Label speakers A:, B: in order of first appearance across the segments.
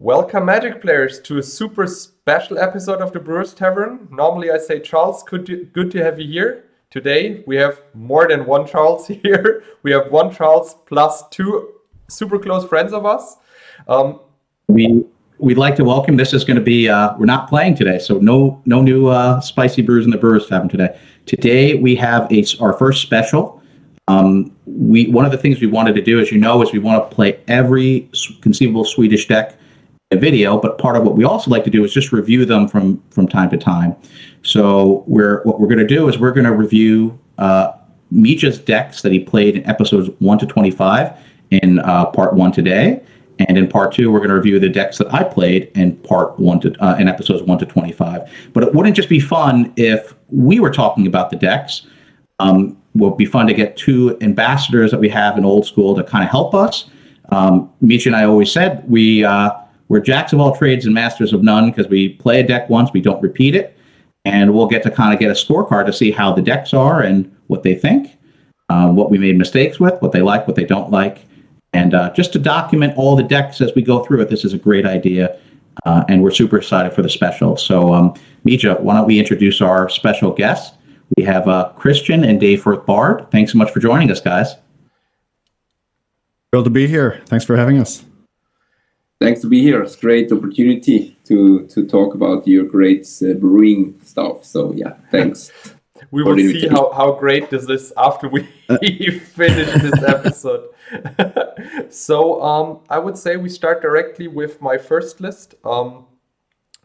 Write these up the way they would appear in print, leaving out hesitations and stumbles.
A: Welcome, Magic players, to a super special episode of the Brewers Tavern. Normally I say, Charles, good to have you here. Today we have more than one Charles here. We have one Charles plus two super close friends of us.
B: We'd like to welcome. This is going to be, we're not playing today, so no new spicy brews in the Brewers Tavern today. Today we have our first special. One of the things we wanted to do, as you know, is we want to play every conceivable Swedish deck in a video, but part of what we also like to do is just review them from time to time. So what we're going to do is we're going to review Mitja's decks that he played in episodes 1 to 25 in part 1 today. And in part 2, we're going to review the decks that I played in in episodes 1 to 25. But it wouldn't just be fun if we were talking about the decks. It would be fun to get two ambassadors that we have in old school to kind of help us. Mitja and I always said we're jacks of all trades and masters of none because we play a deck once, we don't repeat it. And we'll get to kind of get a scorecard to see how the decks are and what they think, what we made mistakes with, what they like, what they don't like. And just to document all the decks as we go through it, this is a great idea. And we're super excited for the special. So, Mitja, why don't we introduce our special guests? We have Christian and Dave Bard. Thanks so much for joining us, guys.
C: Thrilled to be here. Thanks for having us.
D: Thanks to be here. It's a great opportunity to talk about your great brewing stuff. So, yeah, thanks.
A: We will see how great this is after we finish this episode. So I would say we start directly with my first list.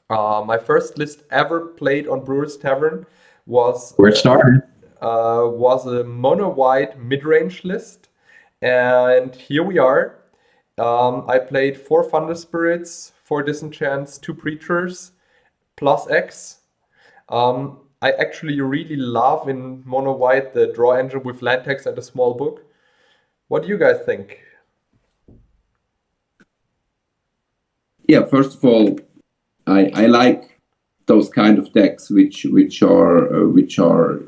A: My first list ever played on Brewers Tavern was
B: where it started.
A: Was a mono white mid-range list, and here we are. I played 4 Thunder Spirits, 4 Disenchants, 2 Preachers, plus X. I actually really love in mono white the draw engine with land text and a small book. What do you guys think?
D: Yeah, first of all, I like those kind of decks which are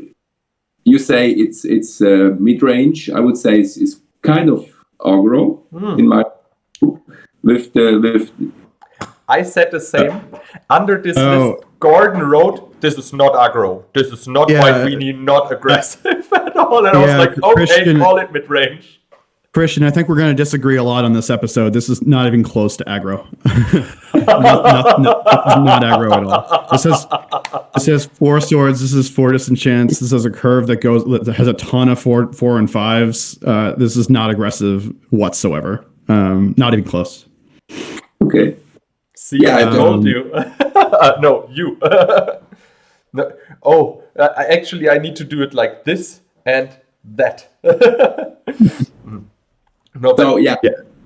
D: you say it's mid range. I would say it's kind of aggro in my with
A: I said the same. Under this list, Gordon wrote, "This is not aggro. This is not white weenie, not aggressive at all." And I was like, "Okay, Christian, call it mid range."
C: Christian, I think we're going to disagree a lot on this episode. This is not even close to aggro. not aggro at all. This has 4 swords. This is 4 disenchants. This has a curve that has a ton of 4 and 5s. This is not aggressive whatsoever. Not even close.
D: Okay.
A: See, yeah, I told you. No, you. No. Oh, actually, I need to do it like this and that.
D: No, so yeah,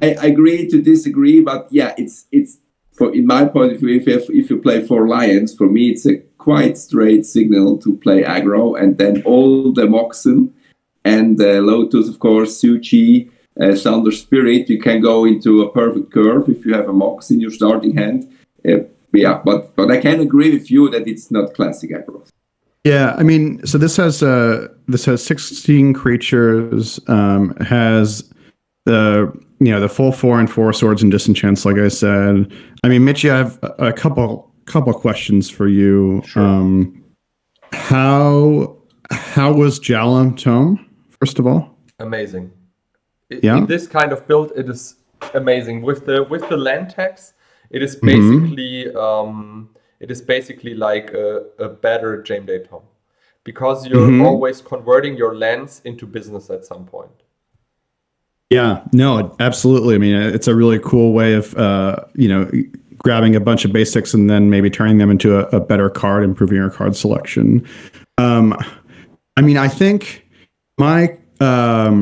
D: I agree to disagree, but yeah, it's for in my point of view, if you play 4 lions, for me it's a quite straight signal to play aggro, and then all the Moxen and Lotus, of course, Suchi, Thunder Spirit, you can go into a perfect curve if you have a Mox in your starting hand. Yeah, but I can agree with you that it's not classic aggro.
C: Yeah, I mean, so this has 16 creatures, has the full 4 and 4 swords and disenchants, like I said. I mean, Mitja, I have a couple questions for you.
A: Sure.
C: How was Jalam Tome, first of all?
A: Amazing. In this kind of build, it is amazing. With the land tax, it is basically like a better Game Day Tome, because you're always converting your lands into business at some point.
C: Yeah, no, absolutely. I mean, it's a really cool way of, grabbing a bunch of basics and then maybe turning them into a better card, improving your card selection. I mean, I think my, a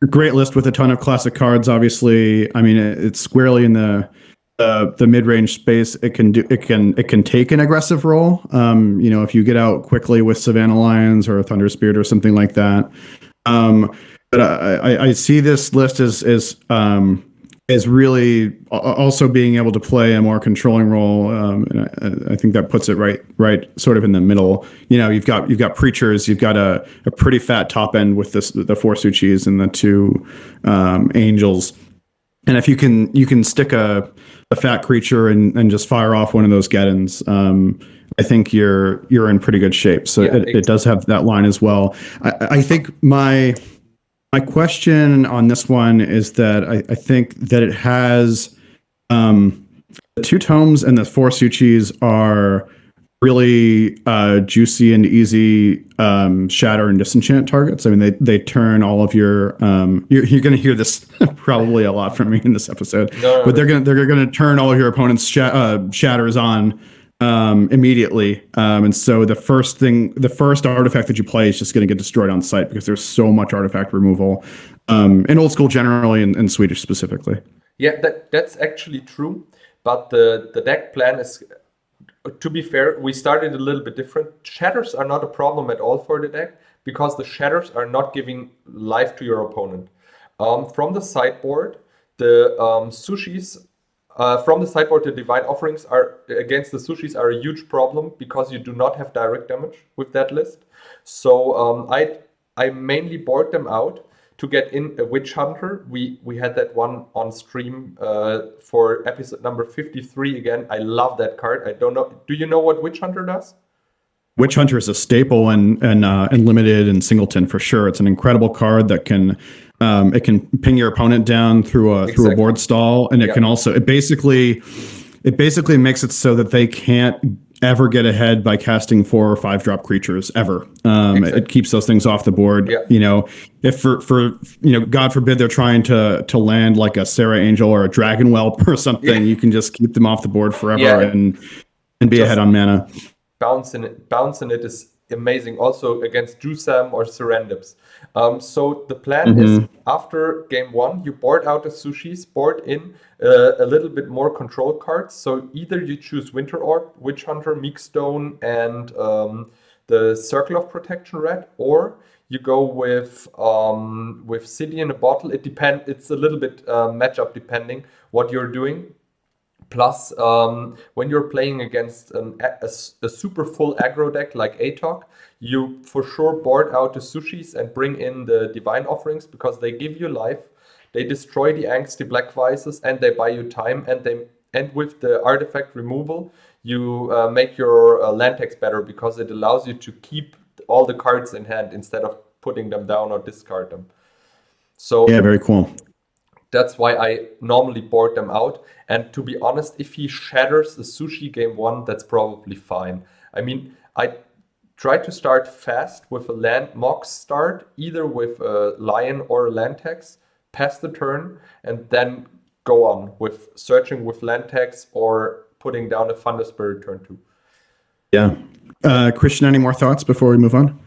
C: great list with a ton of classic cards, obviously. I mean, it's squarely in the mid-range space. It can take an aggressive role. If you get out quickly with Savannah Lions or Thunder Spirit or something like that. But I see this list as really also being able to play a more controlling role. And I think that puts it right sort of in the middle. You've got Preachers, you've got a pretty fat top end with the 4 Suchis and the 2 Angels. And if you can stick a fat creature and just fire off one of those get-ins, I think you're in pretty good shape. So it does have that line as well. I think my question on this one is that I think that it has the 2 tomes and the 4 Suchis are really juicy and easy shatter and disenchant targets. I mean, they turn all of your you're going to hear this probably a lot from me in this episode, but they're going to turn all of your opponent's shatters on immediately. And so the first artifact that you play is just going to get destroyed on sight because there's so much artifact removal in old school generally and Swedish specifically.
A: Yeah, that's actually true. But the deck plan is, to be fair, we started a little bit different. Shatters are not a problem at all for the deck because the shatters are not giving life to your opponent. From the sideboard, the sushis, from the sideboard, the divine offerings are against the sushis are a huge problem because you do not have direct damage with that list. So I mainly board them out to get in a Witch Hunter. We had that one on stream for episode number 53 again. I love that card. I don't know. Do you know what Witch Hunter does?
C: Witch Hunter is a staple in limited and singleton for sure. It's an incredible card that can it can ping your opponent down through a board stall, and it can also it basically makes it so that they can't ever get ahead by casting 4 or 5 drop creatures ever. It keeps those things off the board. You know, if for God forbid they're trying to land like a Sarah Angel or a Dragon Whelp or something, you can just keep them off the board forever and be just ahead on mana.
A: Bouncing it is amazing. Also against Jusam or Serendips. So the plan is after game 1, you board out the sushis, board in a little bit more control cards. So either you choose Winter Orb, Witch Hunter, Meekstone, and the Circle of Protection red, or you go with City in a Bottle. It's a little bit matchup depending what you're doing. Plus, when you're playing against a super full aggro deck like Atok, you for sure board out the sushis and bring in the divine offerings because they give you life, they destroy the angsty black vices, and they buy you time. And with the artifact removal, you make your land tax better because it allows you to keep all the cards in hand instead of putting them down or discard them. So
C: yeah, very cool.
A: That's why I normally board them out. And to be honest, if he shatters the sushi game 1, that's probably fine. I mean, I try to start fast with a land mox start, either with a lion or a land tax, pass the turn, and then go on with searching with land tax or putting down a Thunder Spirit turn 2.
C: Yeah. Christian, any more thoughts before we move on?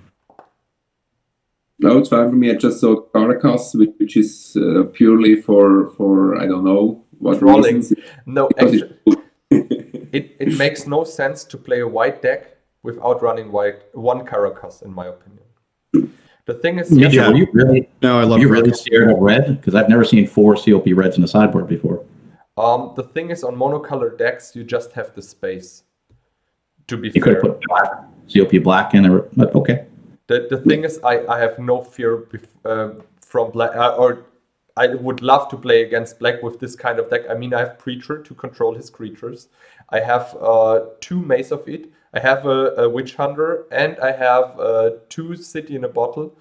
D: No, it's fine for me. I just saw Caracas, which is purely for I don't know what
A: trolling.
D: Reasons.
A: No, actually, it makes no sense to play a white deck without running one Caracas, in my opinion. The thing is,
B: Mitja, were you really?
C: No, I love.
B: You really scared of red? Because I've never seen 4 COP reds in the sideboard before.
A: The thing is, on monocolored decks, you just have the space. To be fair,
B: you could have put black, COP black in there, but okay.
A: The thing is, I have no fear from black, or I would love to play against black with this kind of deck. I mean, I have Preacher to control his creatures. I have 2 Mace of It. I have a Witch Hunter, and I have 2 City in a Bottle,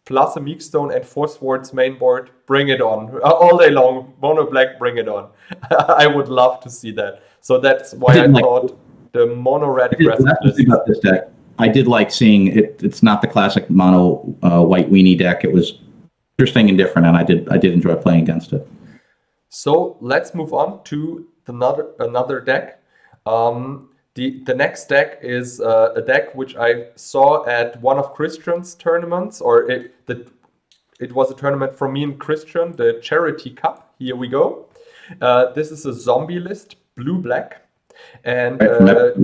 A: plus a Meekstone and 4 Swords main board. Bring it on. All day long. Mono black, bring it on. I would love to see that. So that's why I thought the mono red aggressive list.
B: About this deck. I did like seeing it. It's not the classic mono white weenie deck. It was interesting and different, and I did enjoy playing against it.
A: So let's move on to another deck. The next deck is a deck which I saw at one of Christian's tournaments, or it was a tournament from me and Christian, the Charity Cup. Here we go. This is a zombie list, blue-black. And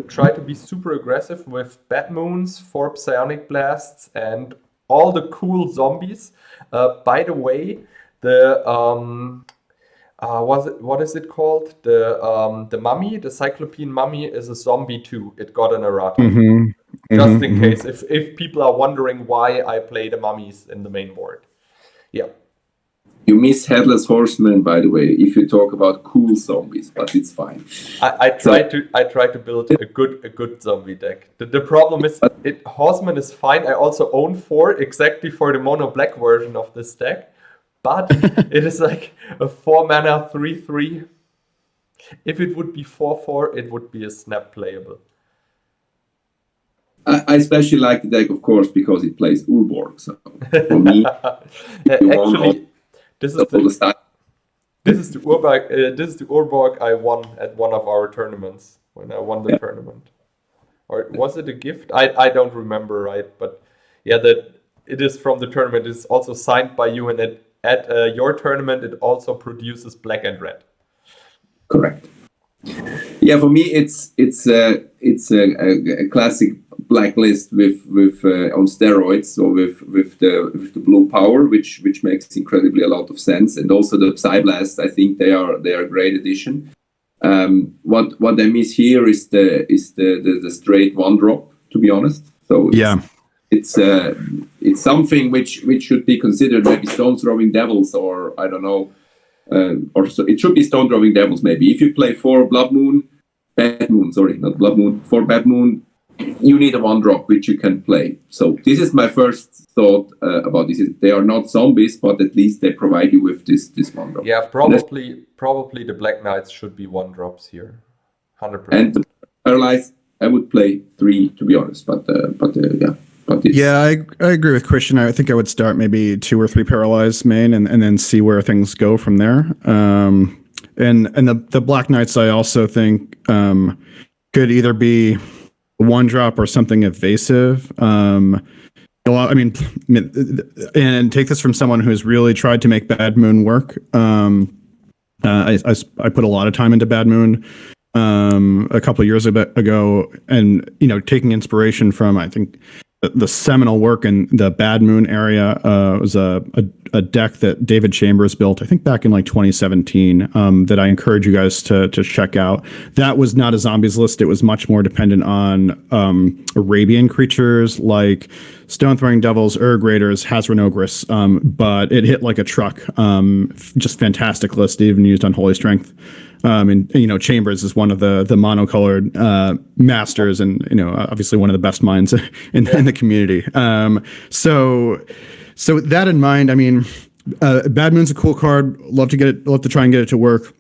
A: try to be super aggressive with Bad Moons, 4 Psionic Blasts, and all the cool zombies. By the way, the what is it called? The mummy, the Cyclopean mummy, is a zombie too. It got an errata. Just in case, if people are wondering why I play the mummies in the main board. Yeah.
D: You miss Headless Horseman, by the way, if you talk about cool zombies, but it's fine.
A: I try to build a good zombie deck. The problem is Horseman is fine. I also own 4 exactly for the mono black version of this deck, but it is like a 4 mana 3/3. If it would be 4/4, it would be a snap playable.
D: I especially like the deck, of course, because it plays Urborg. So for me,
A: actually, this is the Urborg I won at one of our tournaments when I won the tournament. Or was it a gift? I don't remember right, but yeah, that it is from the tournament. It's also signed by you, and at your tournament it also produces black and red.
D: Correct. Yeah, for me it's a classic blacklist with on steroids, so with the blue power, which makes incredibly a lot of sense, and also the Psyblast. I think they are a great addition. What I miss here is the straight 1-drop, to be honest. So it's something which should be considered, maybe Stone Throwing Devils, or I don't know. Or so it should be Stone Throwing Devils, maybe. If you play 4 Bad Moon, not Blood Moon, 4 Bad Moon, you need a 1-drop which you can play. So this is my first thought about this. They are not zombies, but at least they provide you with this 1-drop.
A: Yeah, probably the Black Knights should be 1-drops here, 100%.
D: And the Paralyzed, I would play 3, to be honest. But yeah.
C: Yeah, I agree with Christian. I think I would start maybe 2 or 3 Paralyzed main and then see where things go from there. And the Black Knights, I also think could either be a 1-drop or something evasive. And take this from someone who's really tried to make Bad Moon work. I put a lot of time into Bad Moon a couple of years ago, and taking inspiration from, I think, the seminal work in the Bad Moon area was a deck that David Chambers built, I think back in like 2017, that I encourage you guys to check out. That was not a zombies list. It was much more dependent on Arabian creatures like Stone Throwing Devils, Urg Raiders, Hazran Ogres, but it hit like a truck. Just fantastic list, even used on Holy Strength. And Chambers is one of the monocolored masters, and obviously one of the best minds in the community. So that in mind, I mean, Bad Moon's a cool card. Love to try and get it to work.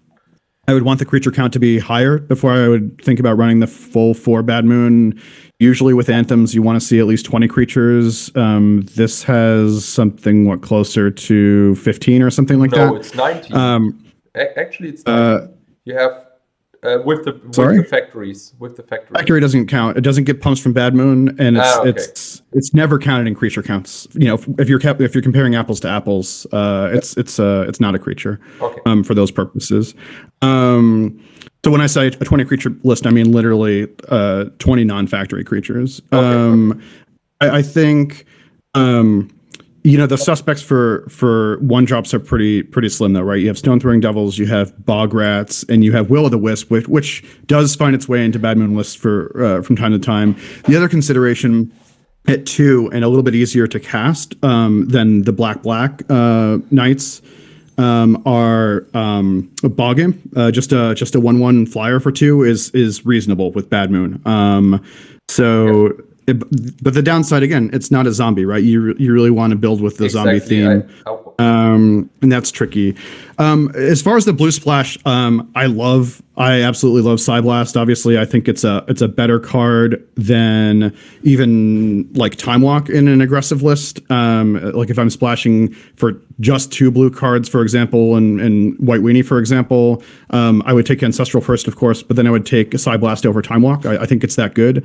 C: I would want the creature count to be higher before I would think about running the full 4 Bad Moon. Usually with Anthems, you want to see at least 20 creatures. This has something
A: closer
C: to 15 or something like that.
A: No, it's 19. Actually, it's 19. You have with the factories. With the
C: factory doesn't count. It doesn't get pumps from Bad Moon, and it's never counted in creature counts. If you're comparing apples to apples, it's not a creature.
A: Okay.
C: For those purposes. So when I say a 20 creature list, I mean literally 20 non-factory creatures.
A: Okay.
C: I think. The suspects for 1-drops are pretty slim though, right? You have Stone Throwing Devils, you have Bog Rats, and you have Will o' the Wisp, which does find its way into Bad Moon lists from time to time. The other consideration at 2 and a little bit easier to cast than the Black Knights are Bog Imp. Just a 1/1 flyer for 2 is reasonable with Bad Moon. But the downside, again, it's not a zombie, right? You really want to build with the zombie theme, and that's tricky. As far as the blue splash, I absolutely love Psyblast. Obviously, I think it's a better card than even like Time Walk in an aggressive list. Like if I'm splashing for just 2 blue cards, for example, and White Weenie, for example, I would take Ancestral first, of course, but then I would take Psyblast over Time Walk. I think it's that good.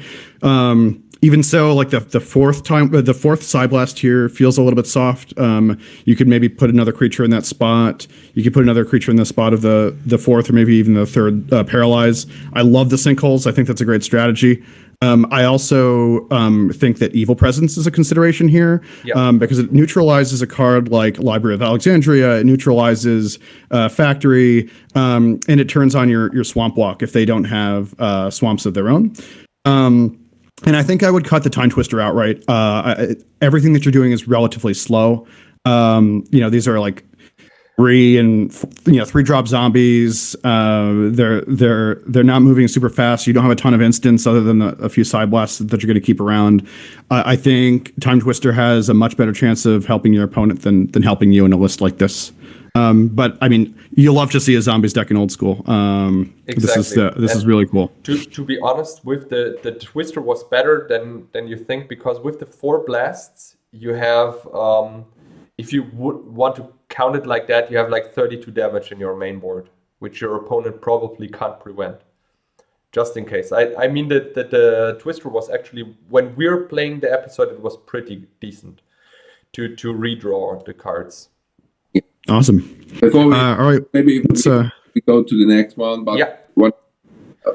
C: Even so, like the fourth Psyblast here feels a little bit soft. You could maybe put another creature in that spot. You could put another creature in the spot of the fourth, or maybe even the third Paralyze. I love the Sinkholes. I think that's a great strategy. I also think that Evil Presence is a consideration here, because it neutralizes a card like Library of Alexandria. It neutralizes Factory, and it turns on your Swamp Walk if they don't have swamps of their own. And I think I would cut the Time Twister outright. Everything that you're doing is relatively slow. These are like three drop zombies. They're not moving super fast. You don't have a ton of instants other than a few side blasts that you're going to keep around. I think Time Twister has a much better chance of helping your opponent than helping you in a list like this. But I mean, you love to see a zombies deck in old school.
A: Exactly.
C: This is really cool.
A: To be honest, with the Twister was better than you think, because with the 4 blasts you have, if you would want to count it like that, you have like 32 damage in your main board, which your opponent probably can't prevent. Just in case. I mean that the Twister was actually, when we were playing the episode, it was pretty decent to redraw the cards.
C: Awesome.
D: Before we,
C: all right.
D: maybe we go to the next one, but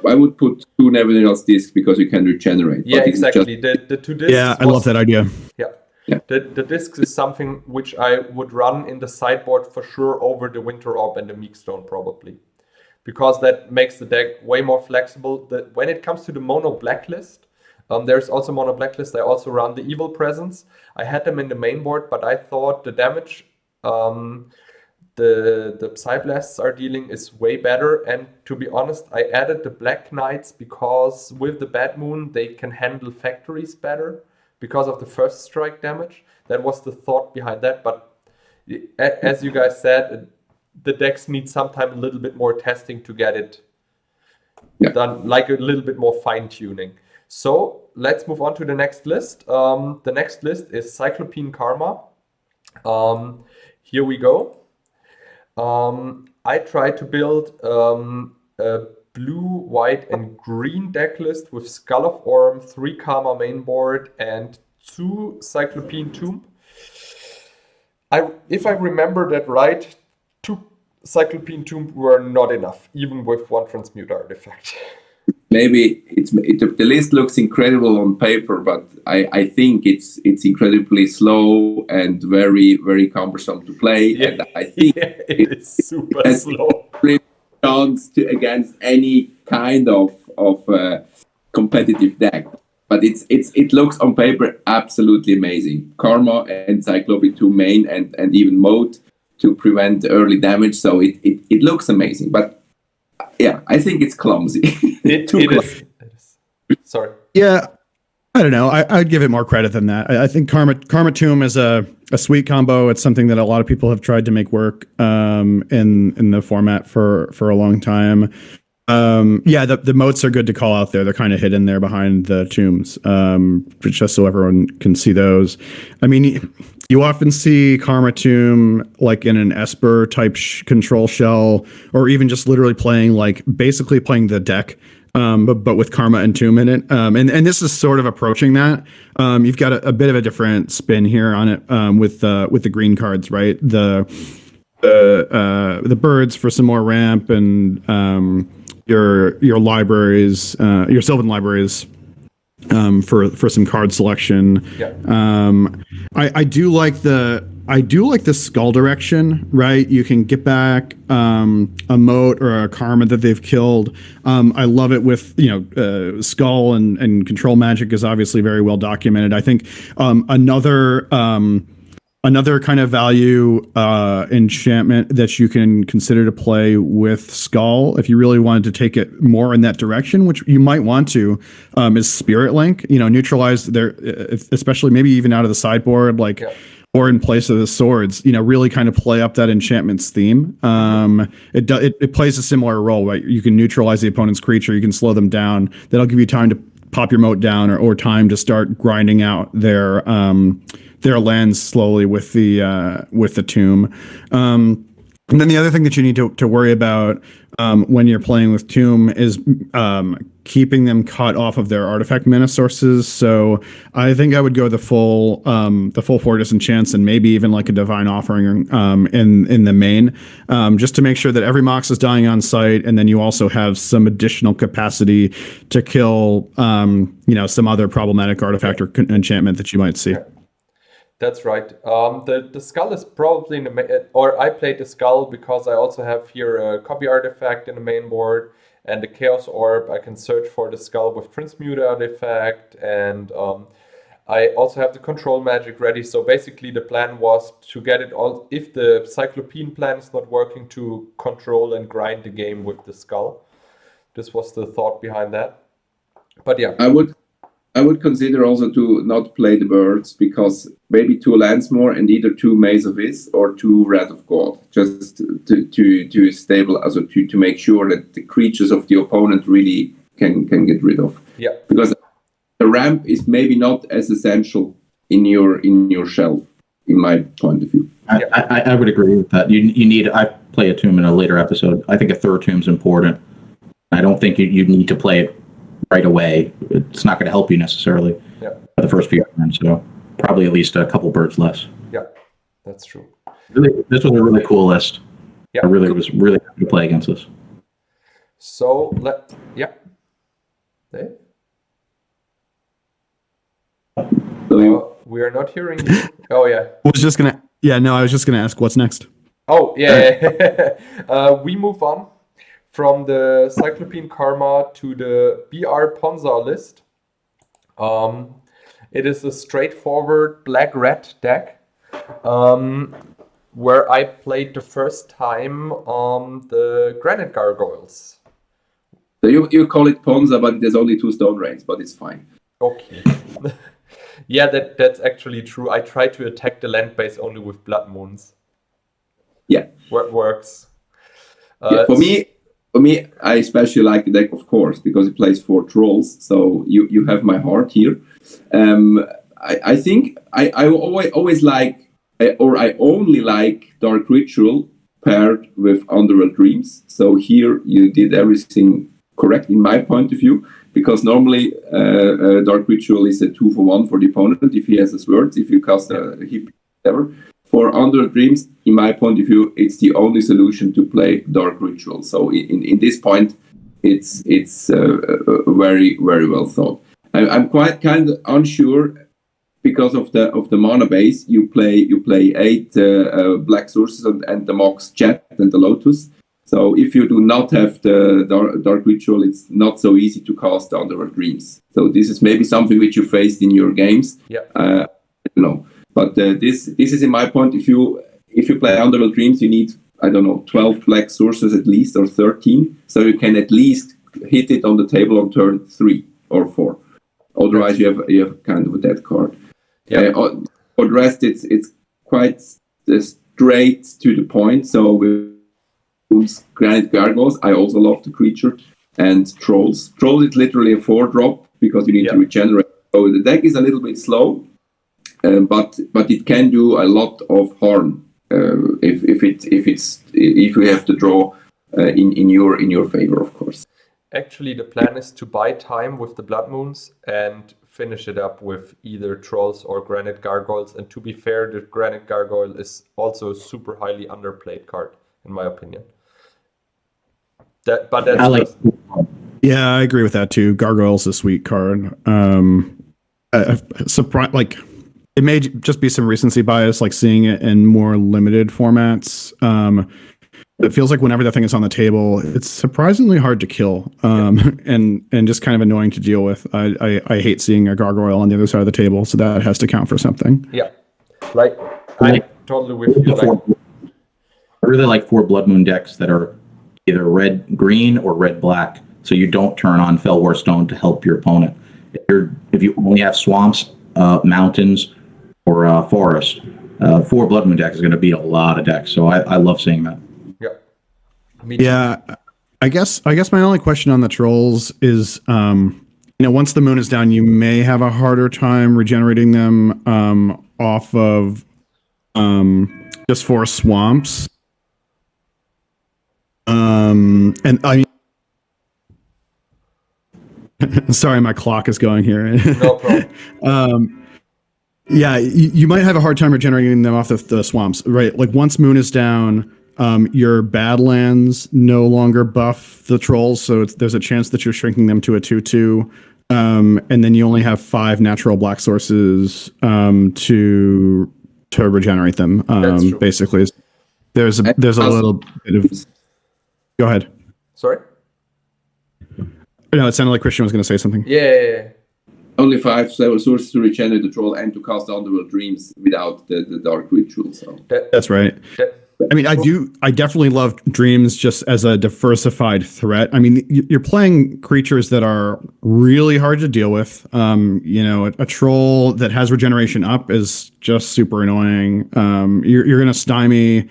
D: I would put 2 Nevertheless discs because you can regenerate.
A: Yeah, exactly. The 2 discs.
C: Yeah, I love that idea.
A: Yeah. The discs is something which I would run in the sideboard for sure over the Winter Orb and the Meekstone probably, because that makes the deck way more flexible. When it comes to the mono blacklist, there's also mono blacklist. I also run the Evil Presence. I had them in the main board, but I thought the damage the Psy Blasts are dealing is way better. And to be honest, I added the Black Knights because with the Bad Moon they can handle factories better because of the first strike damage. That was the thought behind that. But as you guys said, the decks need sometime a little bit more testing to get it done, like a little bit more fine tuning. So let's move on to the next list. The next list is Cyclopean Karma. Here we go. I tried to build a blue, white, and green deck list with Skull of Orm, 3 Karma main board, and 2 Cyclopean Tomb. If I remember that right, 2 Cyclopean Tomb were not enough, even with 1 Transmute artifact.
D: Maybe the list looks incredible on paper, but I think it's incredibly slow and very, very cumbersome to play. Yeah. And I think
A: it is super slow.
D: Chance against any kind of competitive deck. But it looks on paper absolutely amazing. Karma and Cyclopean 2 main and even mode to prevent early damage. So it looks amazing. But yeah, I think it's clumsy.
A: It is. Sorry.
C: Yeah, I don't know. I'd give it more credit than that. I think Karma Tomb is a sweet combo. It's something that a lot of people have tried to make work in the format for a long time. The moats are good to call out there. They're kind of hidden there behind the tombs, just so everyone can see those. I mean, you often see Karma Tomb like in an Esper type control shell, or even just literally basically playing the deck, but with Karma and Tomb in it. And this is sort of approaching that. You've got a bit of a different spin here on it with the green cards, right? The birds for some more ramp and your libraries, your Sylvan libraries, for some card selection.
A: Yeah.
C: I do like the skull direction, right? You can get back a moat or a karma that they've killed. I love it with skull and control magic is obviously very well documented. I think another kind of value enchantment that you can consider to play with Skull, if you really wanted to take it more in that direction, which you might want to, is Spirit Link. Neutralize their, especially maybe even out of the sideboard, or in place of the swords. Really kind of play up that enchantments theme. It plays a similar role, right? You can neutralize the opponent's creature. You can slow them down. That'll give you time to pop your moat down, or time to start grinding out their lands slowly with the tomb. And then the other thing that you need to worry about when you're playing with Tomb is keeping them cut off of their artifact mana sources. So I think I would go the full 4 disenchants and maybe even like a Divine Offering in the main, just to make sure that every Mox is dying on site, and then you also have some additional capacity to kill some other problematic artifact or enchantment that you might see.
A: Yeah. That's right. The skull is probably in the or I played the skull because I also have here a copy artifact in the main board and the Chaos Orb. I can search for the skull with Transmute artifact, and I also have the control magic ready. So basically the plan was to get it all, if the Cyclopean plan is not working, to control and grind the game with the skull. This was the thought behind that. But yeah.
D: I would consider also to not play the birds, because maybe 2 lands more and either 2 Maze of Is or 2 Wrath of God, just to stable, also to make sure that the creatures of the opponent really can get rid of.
A: Yeah.
D: Because the ramp is maybe not as essential in your shelf, in my point of view.
B: I would agree with that. You need. I play a tomb in a later episode. I think a third tomb is important. I don't think you need to play it right away. It's not going to help you necessarily for the first few turns. So probably at least a couple birds less.
A: Yeah, that's true.
B: Really, this was a really cool list.
A: Yeah,
B: I really was really happy to play against this.
A: So Dave? We are not hearing you. Oh yeah.
C: I was just gonna ask what's next.
A: Oh yeah. We move on from the Cyclopean Karma to the BR Ponza list. It is a straightforward black-red deck, where I played the first time the Granite Gargoyles.
D: So you call it Ponza, but there's only 2 stone rains, but it's fine.
A: Okay. Yeah, that's actually true. I try to attack the land base only with Blood Moons.
D: Yeah.
A: Works.
D: For me, I especially like the deck, of course, because it plays 4 trolls. So you have my heart here. I think I always like, or I only like Dark Ritual paired with Underworld Dreams. So here you did everything correct in my point of view, because normally Dark Ritual is a 2-for-1 for the opponent if he has his words, if you cast a hip, whatever. For Underworld Dreams, in my point of view, it's the only solution to play Dark Ritual. So in this point, it's very, very well thought. I'm quite kind of unsure because of the mana base. You play 8 black sources and the Mox Jet and the Lotus. So if you do not have the Dark Ritual, it's not so easy to cast Underworld Dreams. So this is maybe something which you faced in your games.
A: Yeah.
D: I don't know. But this is in my point of view. If you play Underworld Dreams, you need, I don't know, 12 black sources at least, or 13. So you can at least hit it on the table on turn 3 or 4. Otherwise, you have kind of a dead card.
A: Yeah.
D: For the rest, it's quite straight to the point. So with Granite Gargoyles, I also love the creature, and Trolls. Trolls is literally a 4-drop because you need to regenerate. So the deck is a little bit slow, but it can do a lot of harm if you have to draw in your favor, of course.
A: Actually, the plan is to buy time with the Blood Moons and finish it up with either Trolls or Granite Gargoyles. And to be fair, the Granite Gargoyle is also a super highly underplayed card, in my opinion.
C: Yeah, I agree with that too. Gargoyle's a sweet card. Surprise, like it may just be some recency bias, like seeing it in more limited formats. It feels like whenever that thing is on the table, it's surprisingly hard to kill, and just kind of annoying to deal with. I hate seeing a gargoyle on the other side of the table, so that has to count for something.
A: Yeah, like I'm totally with you.
B: I really like 4 Blood Moon decks that are either red-green or red-black, so you don't turn on Fell War Stone to help your opponent. If you only have swamps, mountains, or forest, 4 Blood Moon decks is going to beat a lot of decks. So I love seeing that.
C: Yeah, I guess my only question on the trolls is, once the moon is down, you may have a harder time regenerating them off of just 4 swamps. And I sorry, my clock is going here.
A: No problem.
C: Yeah, you might have a hard time regenerating them off the swamps, right? Like once moon is down, your Badlands no longer buff the trolls, so there's a chance that you're shrinking them to a 2/2, and then you only have 5 natural black sources to regenerate them. Basically, there's a little bit of. Go ahead.
A: Sorry?
C: No, it sounded like Christian was going to say something.
A: Yeah.
D: Only 5 sources to regenerate the troll and to cast Underworld Dreams without the Dark Ritual. So
C: That's right. I mean, I definitely love dreams just as a diversified threat. I mean, you're playing creatures that are really hard to deal with. A troll that has regeneration up is just super annoying. You're going to stymie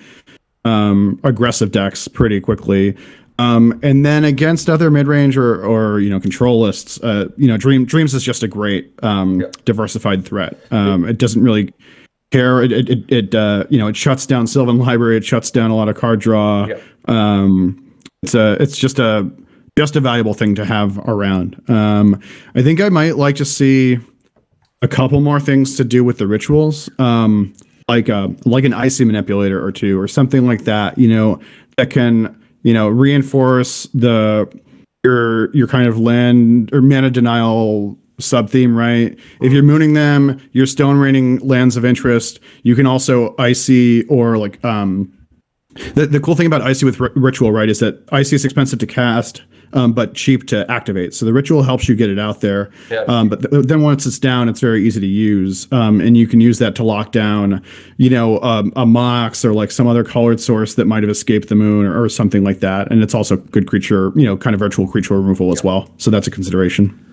C: aggressive decks pretty quickly. And then against other mid-range or control lists, dreams is just a great diversified threat. It doesn't really care. It shuts down Sylvan Library. It shuts down a lot of card draw. It's just a valuable thing to have around. I think I might like to see a couple more things to do with the rituals, like an icy manipulator or two or something like that. That can reinforce your kind of land or mana denial sub theme, right? If you're mooning them, you're stone raining lands of interest. You can also icy or like the cool thing about icy with ritual, right, is that icy is expensive to cast, but cheap to activate. So the ritual helps you get it out there. But then once it's down, it's very easy to use, and you can use that to lock down, a Mox or like some other colored source that might have escaped the moon or something like that. And it's also good creature, kind of virtual creature removal as well. So that's a consideration.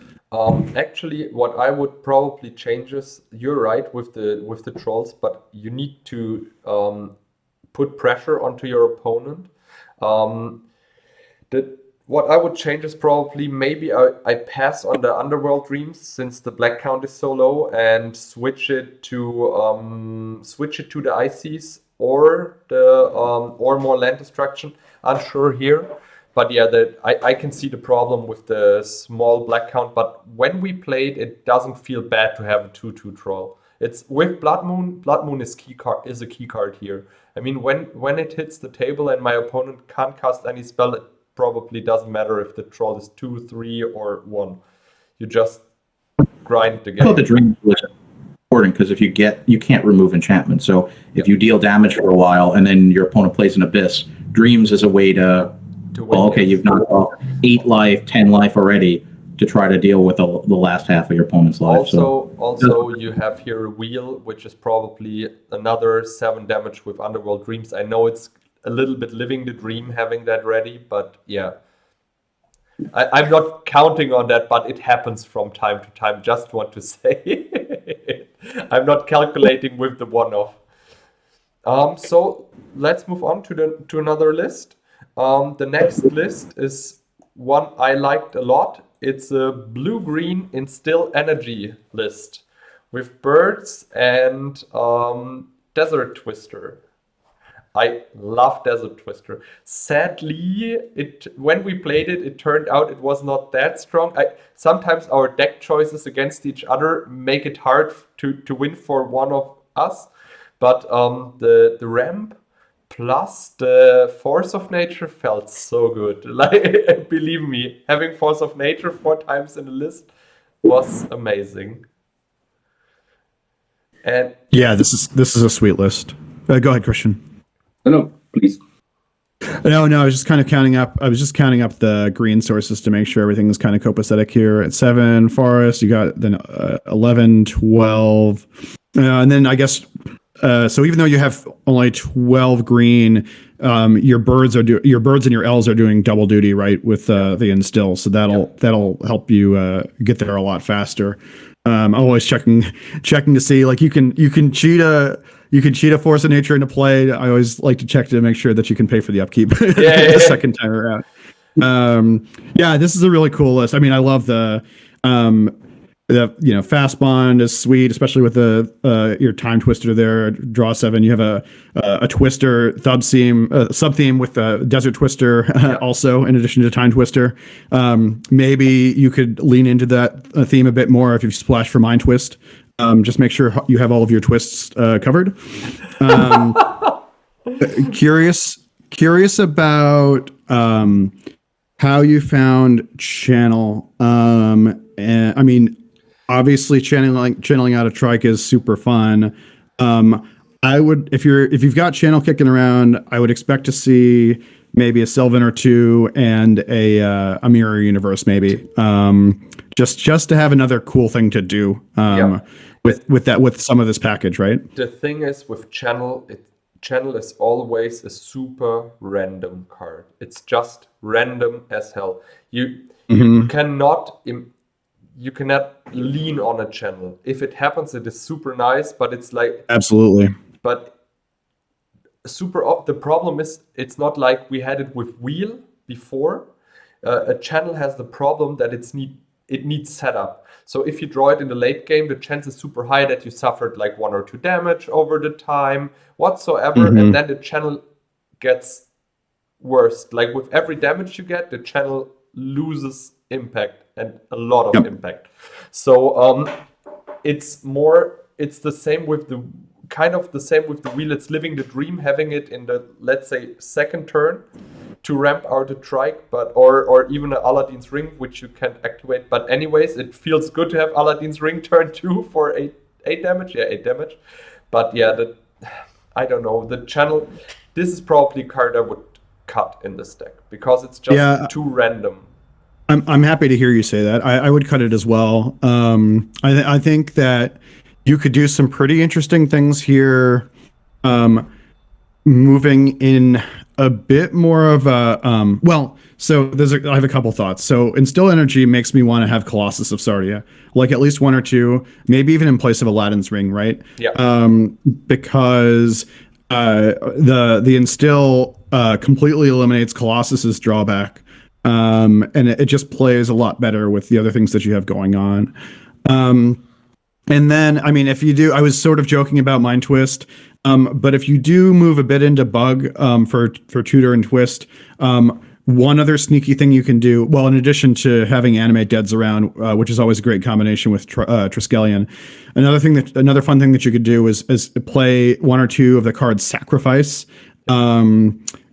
A: Actually, what I would probably change is, you're right with the trolls, but you need to put pressure onto your opponent. What I would change is probably maybe I pass on the Underworld Dreams since the black count is so low, and switch it to the ICs or or more land destruction. Unsure here. But yeah, I can see the problem with the small black count. But when we played, it doesn't feel bad to have a 2/2 troll. It's with Blood Moon. Blood Moon is a key card here. I mean, when it hits the table and my opponent can't cast any spell, it probably doesn't matter if the troll is 2, 3, or 1. You just grind the game.
B: I thought the dream was important because you can't remove enchantments. So if you deal damage for a while and then your opponent plays an abyss, dreams is a way to you've knocked off 8 life, 10 life already to try to deal with the last half of your opponent's life.
A: Also, you have here a wheel, which is probably another 7 damage with Underworld Dreams. I know it's a little bit living the dream having that ready, but yeah. I'm not counting on that, but it happens from time to time. Just want to say. I'm not calculating with the one-off. So let's move on to another list. The next list is one I liked a lot. It's a blue-green Instill energy list with birds and Desert Twister. I love Desert Twister. Sadly, when we played it, it turned out it was not that strong. Sometimes our deck choices against each other make it hard to win for one of us. But the ramp plus the Force of Nature felt so good. Like, believe me, having Force of Nature 4 times in the list was amazing. And
C: yeah, this is a sweet list. Go ahead, Christian.
D: No, please.
C: No, I was just kind of counting up. I was just counting up the green sources to make sure everything is kind of copacetic here. At 7 forest, you got then 11, 12, and then I guess. So even though you have only 12 green, your birds and your elves are doing double duty, right, with the instill. So that'll help you get there a lot faster. I'm always checking to see, like, you can cheat a Force of Nature into play. I always like to check to make sure that you can pay for the upkeep the second time around. This is a really cool list. I mean, I love the fast bond is sweet, especially with your time twister there. Draw 7. You have a twister sub theme with the desert twister also, in addition to time twister. Maybe you could lean into that theme a bit more if you splash for mind twist. Just make sure you have all of your twists covered. Curious about how you found channel. And I mean, obviously channeling out a trike is super fun. I would, if you've got channel kicking around, I would expect to see maybe a Sylvan or 2 and a mirror universe, maybe. just to have another cool thing to do with some of this package, right?
A: The thing is with channel, channel is always a super random card. It's just random as hell. You cannot lean on a channel. If it happens, it is super nice, but it's like
C: absolutely.
A: But the problem is it's not like we had it with wheel before. A channel has the problem that it needs setup. So if you draw it in the late game, the chance is super high that you suffered like 1 or 2 damage over the time whatsoever, and then the channel gets worse. Like with every damage you get, the channel loses impact, and a lot of impact. So it's the same with the wheel. It's living the dream, having it in the, let's say, second turn to ramp out a trike, or even an Aladdin's Ring, which you can activate. But anyways, it feels good to have Aladdin's Ring turn 2 for 8 damage. Yeah, 8 damage. But yeah, I don't know. The channel, this is probably a card I would cut in this deck because it's just too random.
C: I'm happy to hear you say that. I would cut it as well. I think that you could do some pretty interesting things here, moving in a bit more of a so I have a couple thoughts. So Instill Energy makes me want to have Colossus of Sardia, like at least 1 or 2, maybe even in place of Aladdin's Ring, right?
A: Yeah.
C: Because the Instill completely eliminates Colossus's drawback, and it just plays a lot better with the other things that you have going on. And then, I mean, if you do, I was sort of joking about Mind Twist, but if you do move a bit into Bug for Tutor and Twist, one other sneaky thing you can do, well, in addition to having Animate Deads around, which is always a great combination with Triskelion, another fun thing that you could do is play 1 or 2 of the cards Sacrifice,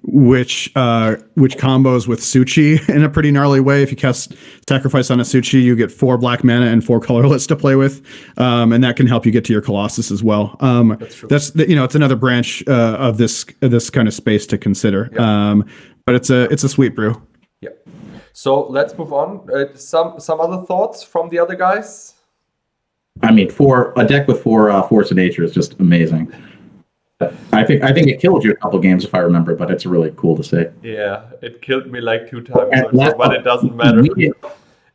C: which combos with Suchi in a pretty gnarly way. If you cast Sacrifice on a Suchi, you get 4 black mana and 4 colorless to play with, and that can help you get to your Colossus as well.
A: That's true.
C: It's another branch of this kind of space to consider. Yeah. But it's a sweet brew.
A: Yeah. So let's move on. Some other thoughts from the other guys.
B: I mean, a deck with 4 Force of Nature is just amazing. I think it killed you a couple games if I remember, but it's really cool to see.
A: Yeah, it killed me like 2 times, but it doesn't matter.
B: We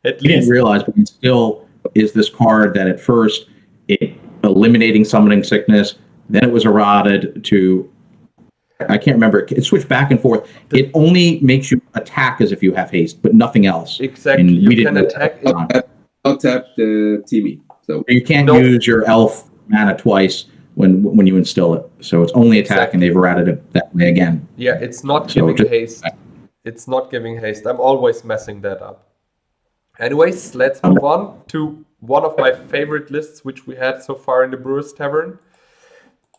B: didn't realize, but it still is this card that at first it eliminating Summoning Sickness, then it was eroded to, I can't remember, it switched back and forth. It only makes you attack as if you have haste, but nothing else.
A: Exactly.
B: And
A: you can attack.
D: I'll tap the Timmy. So
B: you can't use your elf mana twice when you instill it. So it's only attack, and they've errated it that way again.
A: Yeah, it's not giving haste. It's not giving haste. I'm always messing that up. Anyways, let's move on to one of my favorite lists, which we had so far in the Brewers Tavern.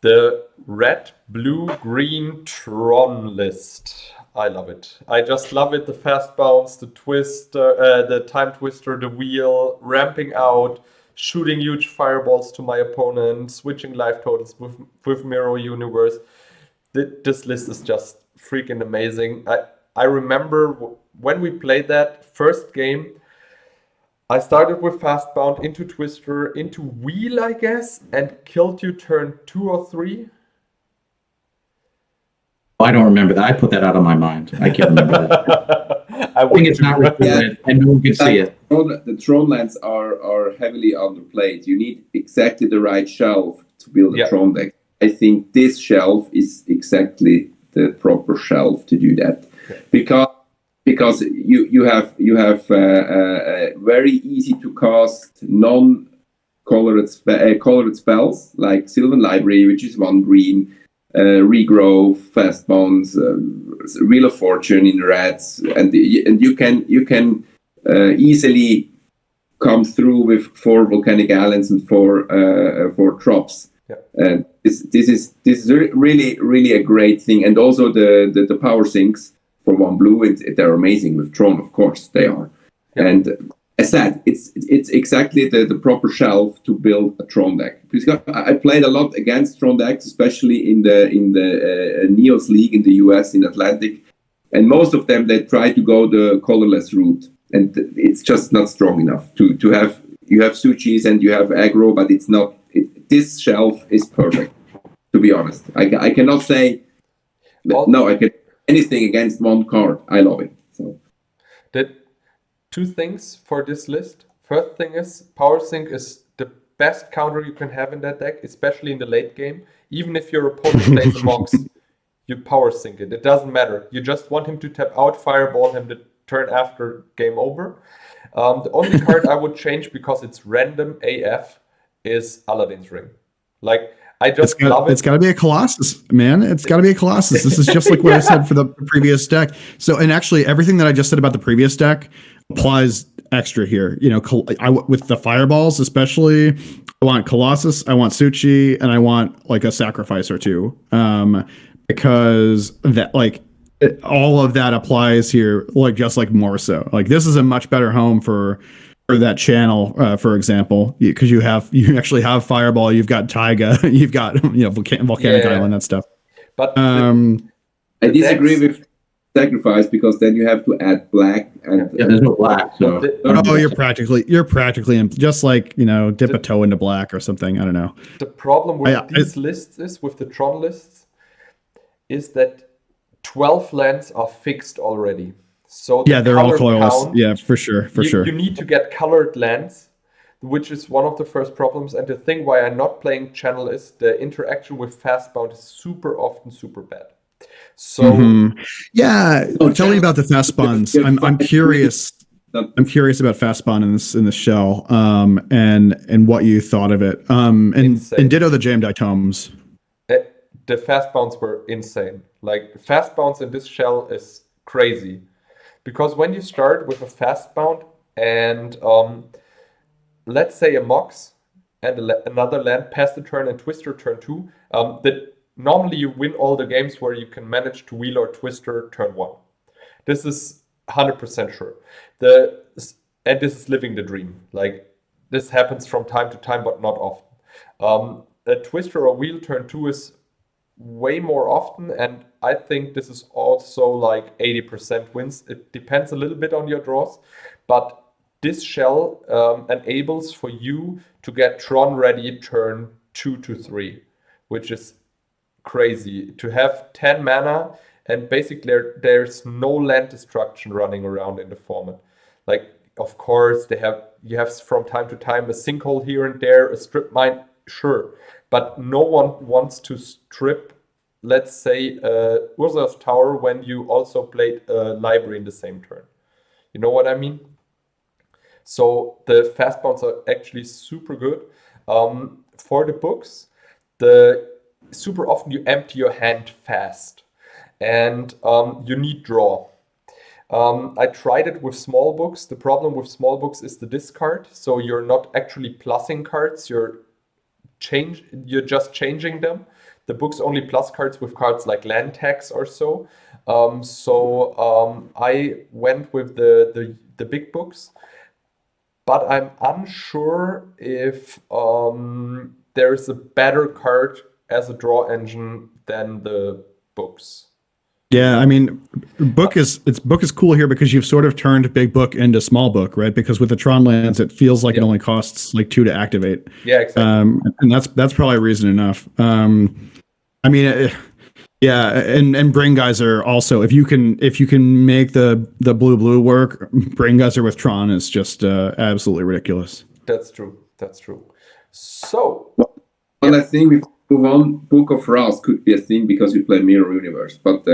A: The red, blue, green Tron list. I love it. I just love it. The fast bounce, the twist, the time twister, the wheel, ramping out, shooting huge fireballs to my opponent, switching life totals with Mirror Universe. This list is just freaking amazing. I remember when we played that first game, I started with fast bound into twister, into wheel, I guess, and killed you turn 2 or 3.
B: I don't remember that. I put that out of my mind. I can't remember that. I think it's not recorded, and no one can see it.
D: The Tron lands are heavily underplayed. You need exactly the right shelf to build a Tron deck. I think this shelf is exactly the proper shelf to do that, because you have very easy to cast non-colored colored spells like Sylvan Library, which is 1 green. Regrow, fast bonds, Wheel of Fortune in reds, and you can easily come through with 4 Volcanic Islands and 4 drops. Yeah. And this is really a great thing. And also the power sinks for 1 blue, they're amazing with Tron, of course they are. Yeah. And as said, it's exactly the proper shelf to build a Tron deck. Because I played a lot against Tron decks, especially in the Neos League in the US, in Atlantic, and most of them they try to go the colorless route. and it's just not strong enough to have. You have sushis and you have aggro, but it's not. This shelf is perfect. To be honest, I cannot say no. I can anything against one card. I love it. So
A: the two things for this list. First thing is Power Sync is the best counter you can have in that deck, especially in the late game. Even if your opponent plays a Mox, you Power Sync it. It doesn't matter. You just want him to tap out, Fireball him the turn after, game over. The only card I would change because it's random AF is Aladdin's Ring. Like, I just love it.
C: It's got to be a Colossus, man. It's got to be a Colossus. This is just like what I said for the previous deck. So, and actually, everything that I just said about the previous deck applies extra here. You know, with the fireballs, especially, I want Colossus, I want Suchi, and I want like a sacrifice or two. Because that, like, all of that applies here, like just like more so. Like, this is a much better home for that channel, for example, because you actually have Fireball, you've got Taiga, you've got Volcanic Island, that stuff.
A: But
D: I disagree with sacrifice because then you have to add black and
B: there's no black. So
C: you're practically just like dip a toe into black or something. I don't know.
A: The problem with these lists is with the Tron lists is that 12 lands are fixed already. So
C: they're all colorless. Yeah, for sure.
A: You need to get colored lands, which is one of the first problems. And the thing why I'm not playing Channel is the interaction with Fastbound is super often super bad. So
C: tell me about the Fastbawns. I'm curious. I'm curious about Fastbound in this shell, and what you thought of it. And ditto the Jammed tomes.
A: The Fastbounds were insane. Like, Fastbounds in this shell is crazy. Because when you start with a Fastbound and let's say a Mox and another land pass the turn and Twister turn 2, that normally you win all the games where you can manage to wheel or Twister turn 1. This is 100% sure. And this is living the dream. Like, this happens from time to time, but not often. A Twister or wheel turn 2 is way more often, and I think this is also like 80% wins. It depends a little bit on your draws, but this shell enables for you to get Tron ready turn 2 to 3, which is crazy. To have 10 mana and basically there's no land destruction running around in the format. Like, of course, you have from time to time a sinkhole here and there, a strip mine, sure. But no one wants to strip, let's say, Urza's Tower when you also played a library in the same turn. You know what I mean? So the Fastbounds are actually super good. For the books, super often you empty your hand fast. And you need draw. I tried it with small books. The problem with small books is the discard. So you're not actually plussing cards. You're just changing them. The books only plus cards with cards like land tax or so. I went with the big books, but I'm unsure if there is a better card as a draw engine than the books.
C: Yeah, I mean, book is cool here because you've sort of turned big book into small book, right? Because with the Tron lands, it feels like it only costs like 2 to activate.
A: Yeah, exactly.
C: And that's probably reason enough. I mean, and Brain Geyser also. If you can make the blue work, Brain Geyser with Tron is just absolutely ridiculous.
A: That's true. So,
D: I think we move on. Book of Wrath could be a thing because we play Mirror Universe, but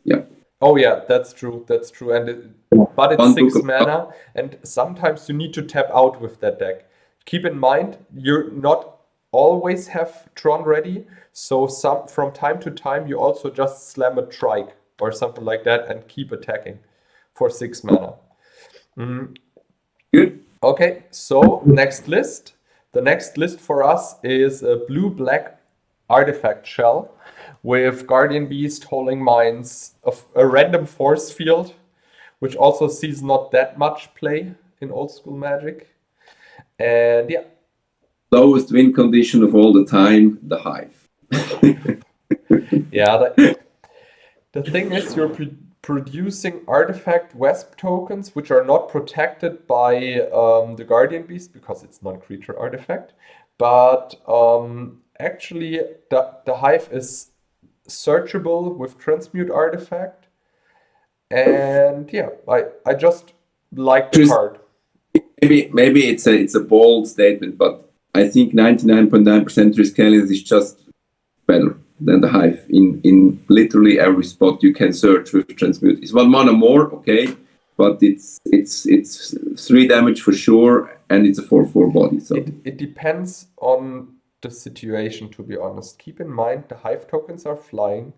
D: yeah.
A: Oh yeah, that's true, and but it's 6 mana, and sometimes you need to tap out with that deck. Keep in mind, you're not always have Tron ready, so from time to time you also just slam a Trike or something like that and keep attacking for 6 mana.
D: Good.
A: Okay, so next list. The next list for us is a blue-black artifact shell with Guardian Beast, Holding Mines, a random force field, which also sees not that much play in old school Magic. And yeah.
D: Lowest win condition of all the time, the Hive.
A: Yeah, the thing is, you're producing artifact Wasp tokens, which are not protected by the Guardian Beast because it's non-creature artifact. But actually, the Hive is searchable with Transmute artifact. And yeah, I just like the card.
D: Maybe it's a bold statement, but I think 99.9% Triskelion is just better than the Hive in literally every spot you can search with Transmute. It's 1 mana more, okay, but it's 3 damage for sure, and it's a 4/4 body. So
A: it depends on the situation, to be honest. Keep in mind the Hive tokens are flying.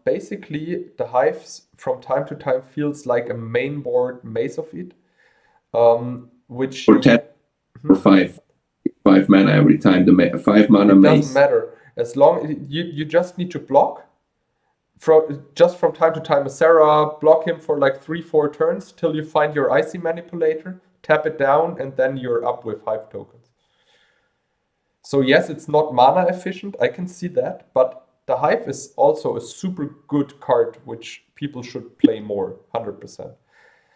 A: Basically, the Hives from time to time feels like a main board Maze of It, which
D: for 10 or 5 mana every time. The 5 mana
A: it
D: Maze
A: doesn't matter as long you just need to block from time to time. A Sarah, block him for like 3-4 turns till you find your Icy Manipulator, tap it down, and then you're up with Hive tokens. So yes, it's not mana efficient, I can see that, but the Hive is also a super good card which people should play more, 100%.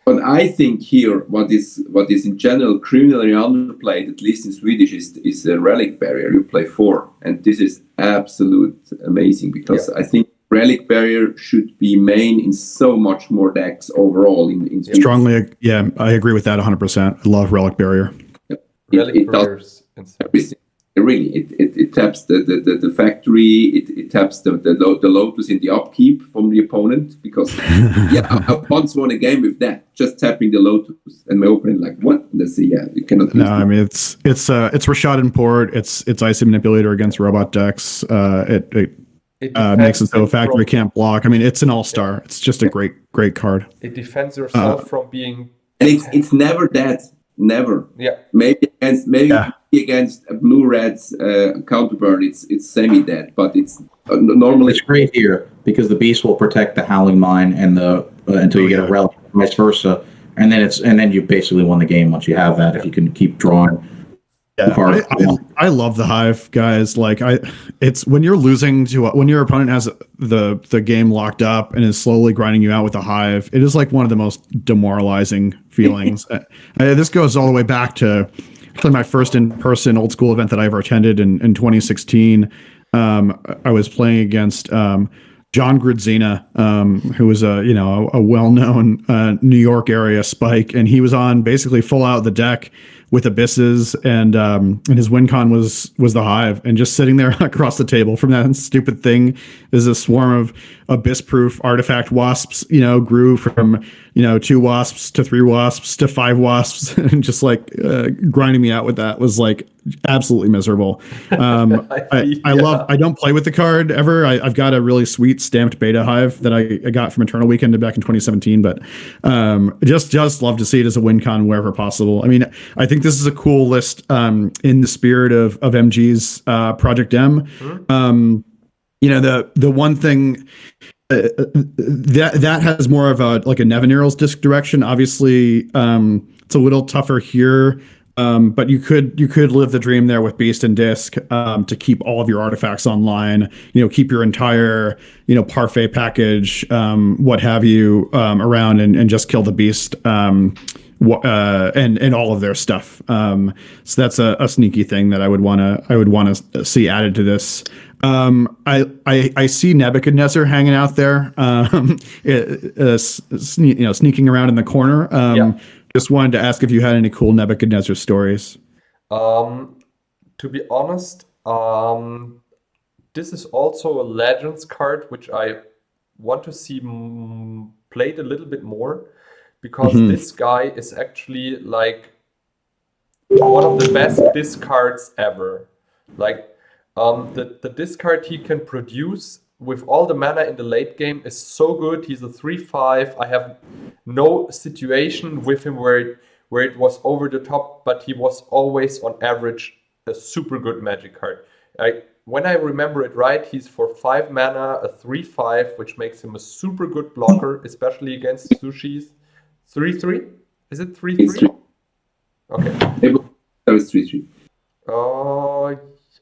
D: But I think here, what is in general criminally underplayed, at least in Swedish, is a Relic Barrier. You play 4, and this is absolute amazing because I think Relic Barrier should be main in so much more decks overall. In Swedish.
C: Strongly, yeah, I agree with that 100%. I love Relic Barrier.
A: Relic Barriers
D: does everything. Really, it taps the factory, it taps the Lotus in the upkeep from the opponent, because I once won a game with that, just tapping the Lotus, and my opponent like, what? And they say, you cannot.
C: No, I mean it's Rashad Import, it's Icy Manipulator against robot decks. It makes it so a factory can't block. I mean, it's an all-star. It's just a great card.
A: It defends yourself from being.
D: And it's never that. Never.
A: Yeah.
D: Maybe against a blue-red's counterburn, it's semi-dead, but it's normally.
B: It's great here because the beast will protect the Howling Mine and the until you get a relic, vice versa, and then you basically won the game once you have that. If you can keep drawing.
C: Yeah, I love the Hive, guys. Like it's when you're losing to when your opponent has the game locked up and is slowly grinding you out with a Hive. It is like one of the most demoralizing feelings. This goes all the way back to my first in-person old school event that I ever attended in 2016. I was playing against John Grudzina, who was a well-known New York area spike, and he was on basically full out the deck with abysses, and his win con was the Hive, and just sitting there across the table from that stupid thing is a swarm of abyss-proof artifact wasps. Grew from 2 wasps to 3 wasps to 5 wasps, and just like grinding me out with that was like absolutely miserable. I don't play with the card ever. I've got a really sweet stamped beta Hive that I got from Eternal Weekend back in 2017, but just love to see it as a win con wherever possible. I mean, I think this is a cool list in the spirit of MG's Project M. The one thing that has more of a Nevinyrral's disc direction. Obviously, it's a little tougher here. But you could live the dream there with Beast and Disc to keep all of your artifacts online. Keep your entire parfait package, what have you, around and just kill the Beast and all of their stuff. So that's a sneaky thing that I would want to see added to this. I see Nebuchadnezzar hanging out there, sneaking around in the corner. Just wanted to ask if you had any cool Nebuchadnezzar stories.
A: To be honest, this is also a Legends card, which I want to see played a little bit more, because this guy is actually like one of the best discards ever. Like the discard he can produce with all the mana in the late game is so good. He's a 3/5. I have no situation with him where it was over the top, but he was always on average a super good Magic card. When I remember it right, he's for 5 mana, a 3/5, which makes him a super good blocker, especially against Sushis. 3/3? Is it 3/3? Okay.
D: That was 3/3.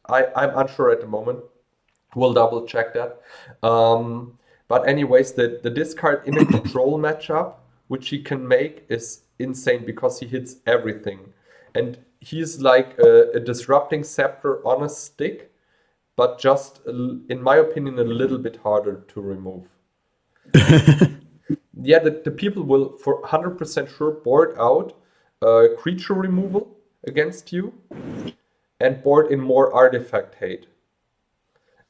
A: I'm unsure at the moment. We'll double check that. But anyways, the discard in a control matchup, which he can make, is insane because he hits everything. And he's like a disrupting scepter on a stick, but just, in my opinion, a little bit harder to remove. Yeah, the people will for 100% sure board out creature removal against you and board in more artifact hate.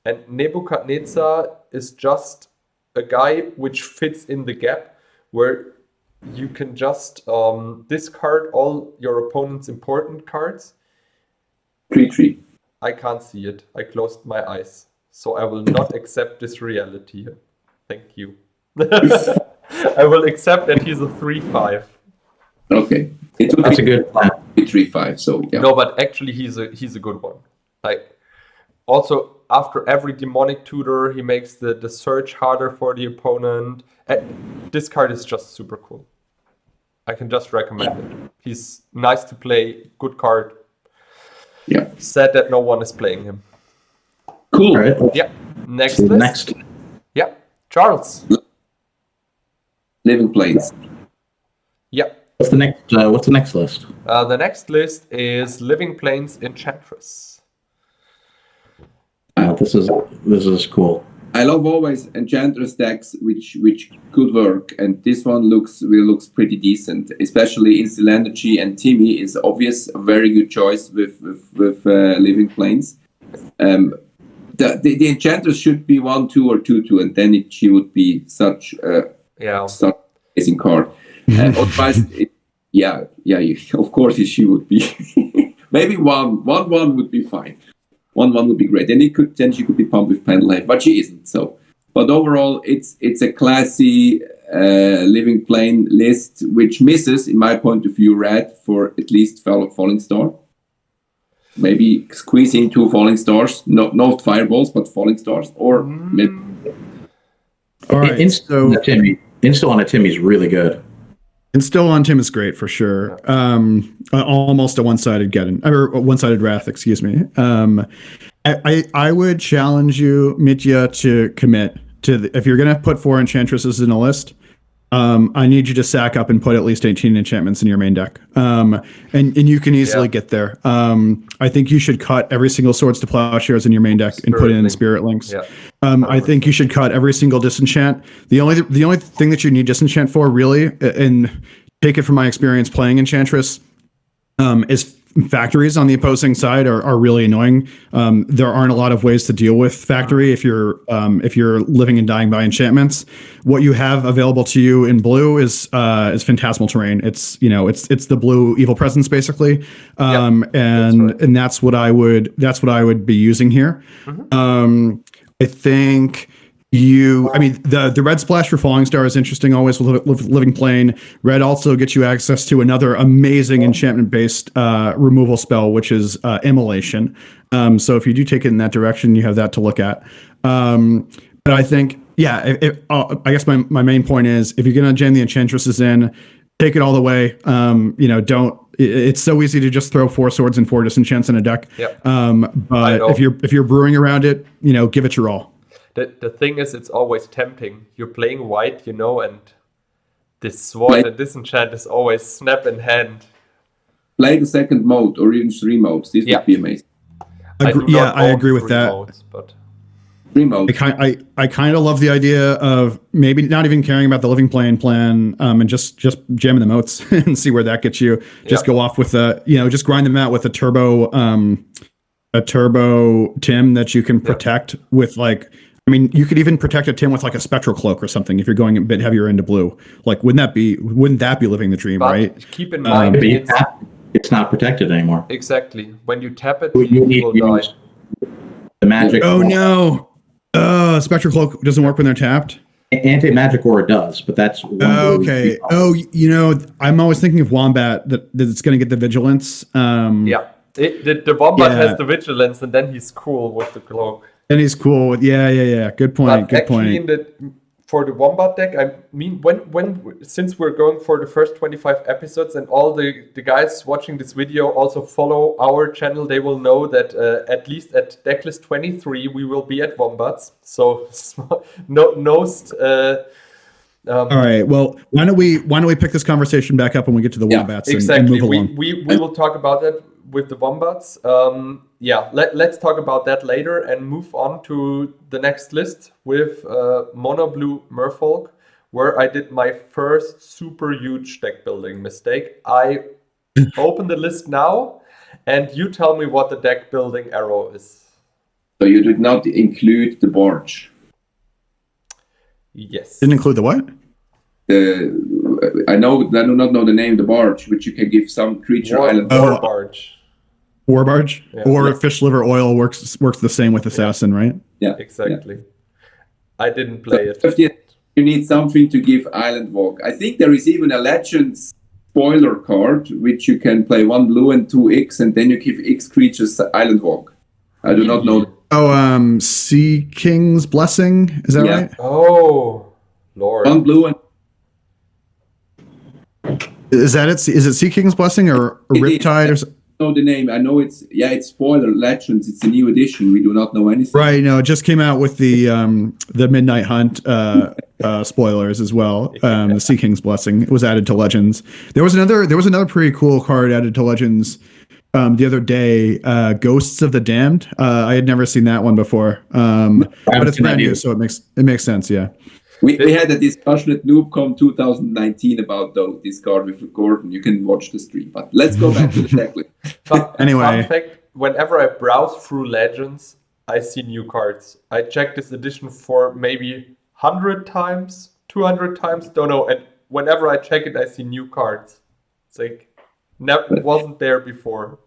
A: And Nebuchadnezzar is just a guy which fits in the gap where you can just discard all your opponent's important cards.
D: 3/3.
A: I can't see it. I closed my eyes. So I will not accept this reality. Thank you. I will accept that he's a 3/5.
D: Okay. It would
B: That's
D: be
B: a good plan.
D: 3/5, so yeah.
A: No, but actually he's a good one. Like, also after every demonic tutor, he makes the search harder for the opponent. This card is just super cool. I can just recommend it. He's nice to play, good card.
D: Yeah.
A: Sad that no one is playing him.
D: Cool.
B: All right.
A: Yeah. Next
B: So
A: list.
B: next.
A: Yeah. Charles.
D: Living Plains.
A: Yeah.
B: What's the next list?
A: The next list is Living Plains Enchantress.
B: This is cool.
D: I love always Enchantress decks which could work, and this one looks pretty decent. Especially Instill Energy and Timmy is obvious, a very good choice with Living Plains. The Enchantress should be 1/2 or 2/2, and then she would be such such amazing card. Otherwise, of course she would be. Maybe one would be fine. 1/1 would be great. Then she could be pumped with Pendulum, but she isn't. So, but overall, it's a classy Living Plane list, which misses, in my point of view, red for at least Falling Star. Maybe squeeze in 2 Falling Stars, no fireballs, but Falling Stars, or
C: All right.
B: Instill on a Timmy is really good.
C: Instill on Tim is great for sure. Almost a one-sided one-sided wrath, excuse me. I would challenge you, Mitja, to commit to if you're going to put 4 enchantresses in a list. I need you to sack up and put at least 18 enchantments in your main deck. And you can easily get there. I think you should cut every single Swords to Plowshares in your main deck and put in Spirit Links.
A: Yeah.
C: I think you should cut every single disenchant. The only thing that you need disenchant for, really, and take it from my experience playing Enchantress, is factories on the opposing side are really annoying. There aren't a lot of ways to deal with factory if you're living and dying by enchantments. What you have available to you in blue is Phantasmal Terrain. It's the blue evil presence basically, and that's what I would be using here. I think the red splash for Falling Star is interesting always with Living Plane. Red also gets you access to another amazing enchantment-based removal spell, which is Immolation. So if you do take it in that direction, you have that to look at. But I think, I guess my main point is, if you're going to jam the Enchantresses in, take it all the way. It's so easy to just throw 4 swords and 4 disenchants in a deck.
A: Yep.
C: But if you're brewing around it, give it your all.
A: The thing is, it's always tempting. You're playing white, and this sword and disenchant is always snap in hand.
D: Play the second mode or even 3 modes. This would be amazing.
C: I agree with that.
A: Modes, but
D: 3 modes.
C: I kind of love the idea of maybe not even caring about the Living Plane plan, and just jamming the moats and see where that gets you. Just go off with just grind them out with a turbo Tim that you can protect with you could even protect a Tim with a Spectral Cloak or something if you're going a bit heavier into blue. Wouldn't that be living the dream, right?
A: Keep in mind,
B: it's not protected anymore.
A: Exactly. When you tap it,
B: you
A: will die.
B: The magic.
C: Oh no! Spectral Cloak doesn't work when they're tapped.
B: Anti-magic aura does, but that's
C: okay. I'm always thinking of Wombat that it's going to get the vigilance.
A: The Wombat has the vigilance, and then he's cool with the cloak.
C: And he's cool with Good point.
A: But
C: good point.
A: actually, for the Wombat deck, I mean, since we're going for the first 25 episodes and all the guys watching this video also follow our channel, they will know that at least at decklist 23 we will be at Wombats. So
C: all right. Well, why don't we pick this conversation back up when we get to the Wombats and move along?
A: We will talk about that with the Wombats. Let's talk about that later and move on to the next list with Mono Blue Merfolk, where I did my first super huge deck building mistake. I open the list now, and you tell me what the deck building arrow is.
D: So you did not include the barge.
A: Yes.
C: Didn't include the what?
D: I do not know the name. The barge, which you can give some creature island.
A: War barge.
C: War barge,
A: Yeah.
C: or fish liver oil works the same with assassin, right?
D: Yeah,
A: exactly.
D: Yeah.
A: I didn't play it.
D: You need something to give island walk. I think there is even a Legends spoiler card which you can play 1 blue and 2 X, and then you give X creatures island walk. I do not know.
C: Oh, Sea King's Blessing, is that right?
A: Oh, Lord.
D: 1 blue and.
C: Is that it? Is it Sea King's Blessing or Riptide or?
D: Know the name. I know it's spoiler Legends. It's a new edition. We do not know anything.
C: Right. No, it just came out with the Midnight Hunt spoilers as well. The Sea King's Blessing. It was added to Legends. There was another pretty cool card added to Legends the other day. Ghosts of the Damned. I had never seen that one before. But it's brand new, so it makes sense. Yeah.
D: We had a discussion at NoobCon 2019 about this card with Gordon. You can watch the stream. But let's go back to the deck list.
C: Anyway.
A: Fun fact, whenever I browse through Legends, I see new cards. I checked this edition for maybe 100 times, 200 times, don't know. And whenever I check it, I see new cards. It's like, never wasn't there before.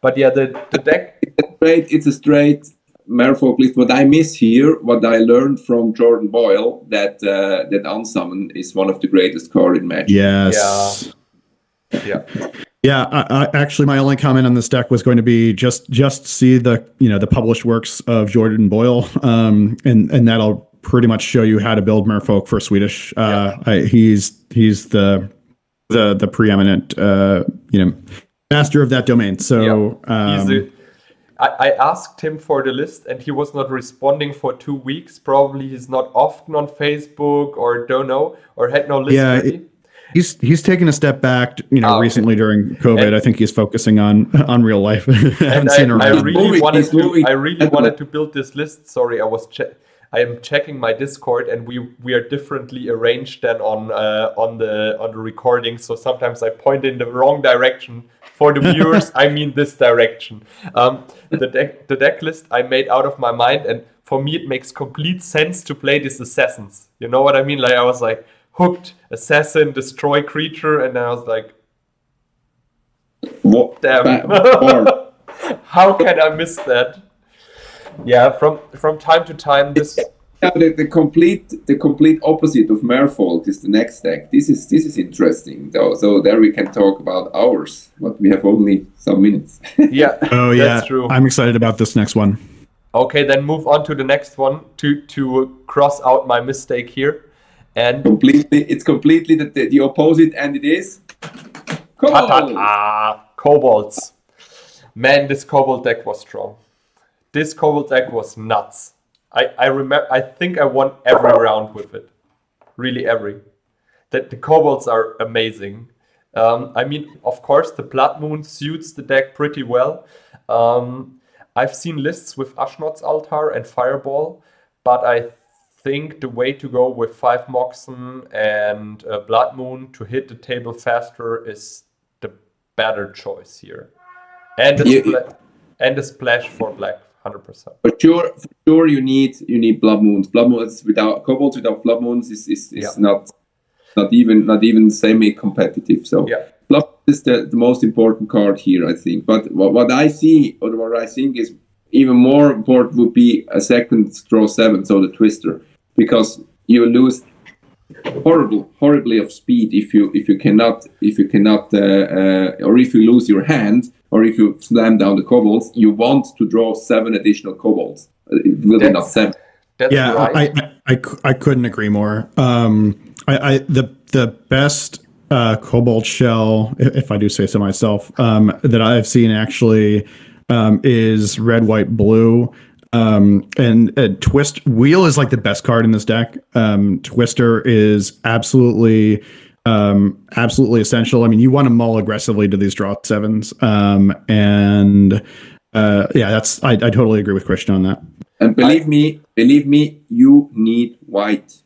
A: But yeah, the deck...
D: It's a straight Merfolk list. What I miss here, what I learned from Jordan Boyle, that Unsummon is one of the greatest cards in Magic.
C: Yes.
A: Yeah.
C: Yeah, actually, my only comment on this deck was going to be just see the published works of Jordan Boyle, and that'll pretty much show you how to build Merfolk for Swedish. He's the preeminent master of that domain. So
A: I asked him for the list, and he was not responding for 2 weeks. Probably he's not often on Facebook, or don't know, or had no list ready.
C: He's taken a step back, recently during COVID. I think he's focusing on real life.
A: I really wanted to build this list. Sorry, I am checking my Discord, and we are differently arranged than on the recording. So sometimes I point in the wrong direction. For the viewers, I mean this direction. The deck list I made out of my mind, and for me it makes complete sense to play these assassins. You know what I mean? Like I was like, hooked, assassin, destroy creature, and then I was like,
D: what?
A: Damn. How can I miss that? Yeah, from time to time this...
D: The complete opposite of Merfolk is the next deck. This is interesting though. So there we can talk about hours, but we have only some minutes.
A: Yeah.
C: Oh yeah.
A: That's true.
C: I'm excited about this next one.
A: Okay, then move on to the next one to cross out my mistake here. And
D: it's completely the opposite, and it is
A: Kobolds. Man, this Kobold deck was strong. This Kobold deck was nuts. I remember. I think I won every round with it. Really every. The Kobolds are amazing. I mean, of course, the Blood Moon suits the deck pretty well. I've seen lists with Ashnod's Altar and Fireball, but I think the way to go with 5 Moxen and Blood Moon to hit the table faster is the better choice here. And the splash for black, 100%.
D: For sure, you need Blood Moons. Blood Moons without Kobolds without Blood Moons is not even semi-competitive. So Blood is the most important card here, I think. But what I see, or what I think is even more important, would be a second draw 7, so the Twister, because you lose horribly of speed if you cannot or if you lose your hand, or if you slam down the Kobolds. You want to draw 7 additional Kobolds. It will be not 7.
A: That's right.
C: I couldn't agree more. The best Kobold shell, if I do say so myself, that I've seen actually is red, white, blue. And Twist Wheel is like the best card in this deck. Twister is absolutely essential. I mean, you want to mull aggressively to these draw sevens. That's I totally agree with Christian on that.
D: And believe me, you need white.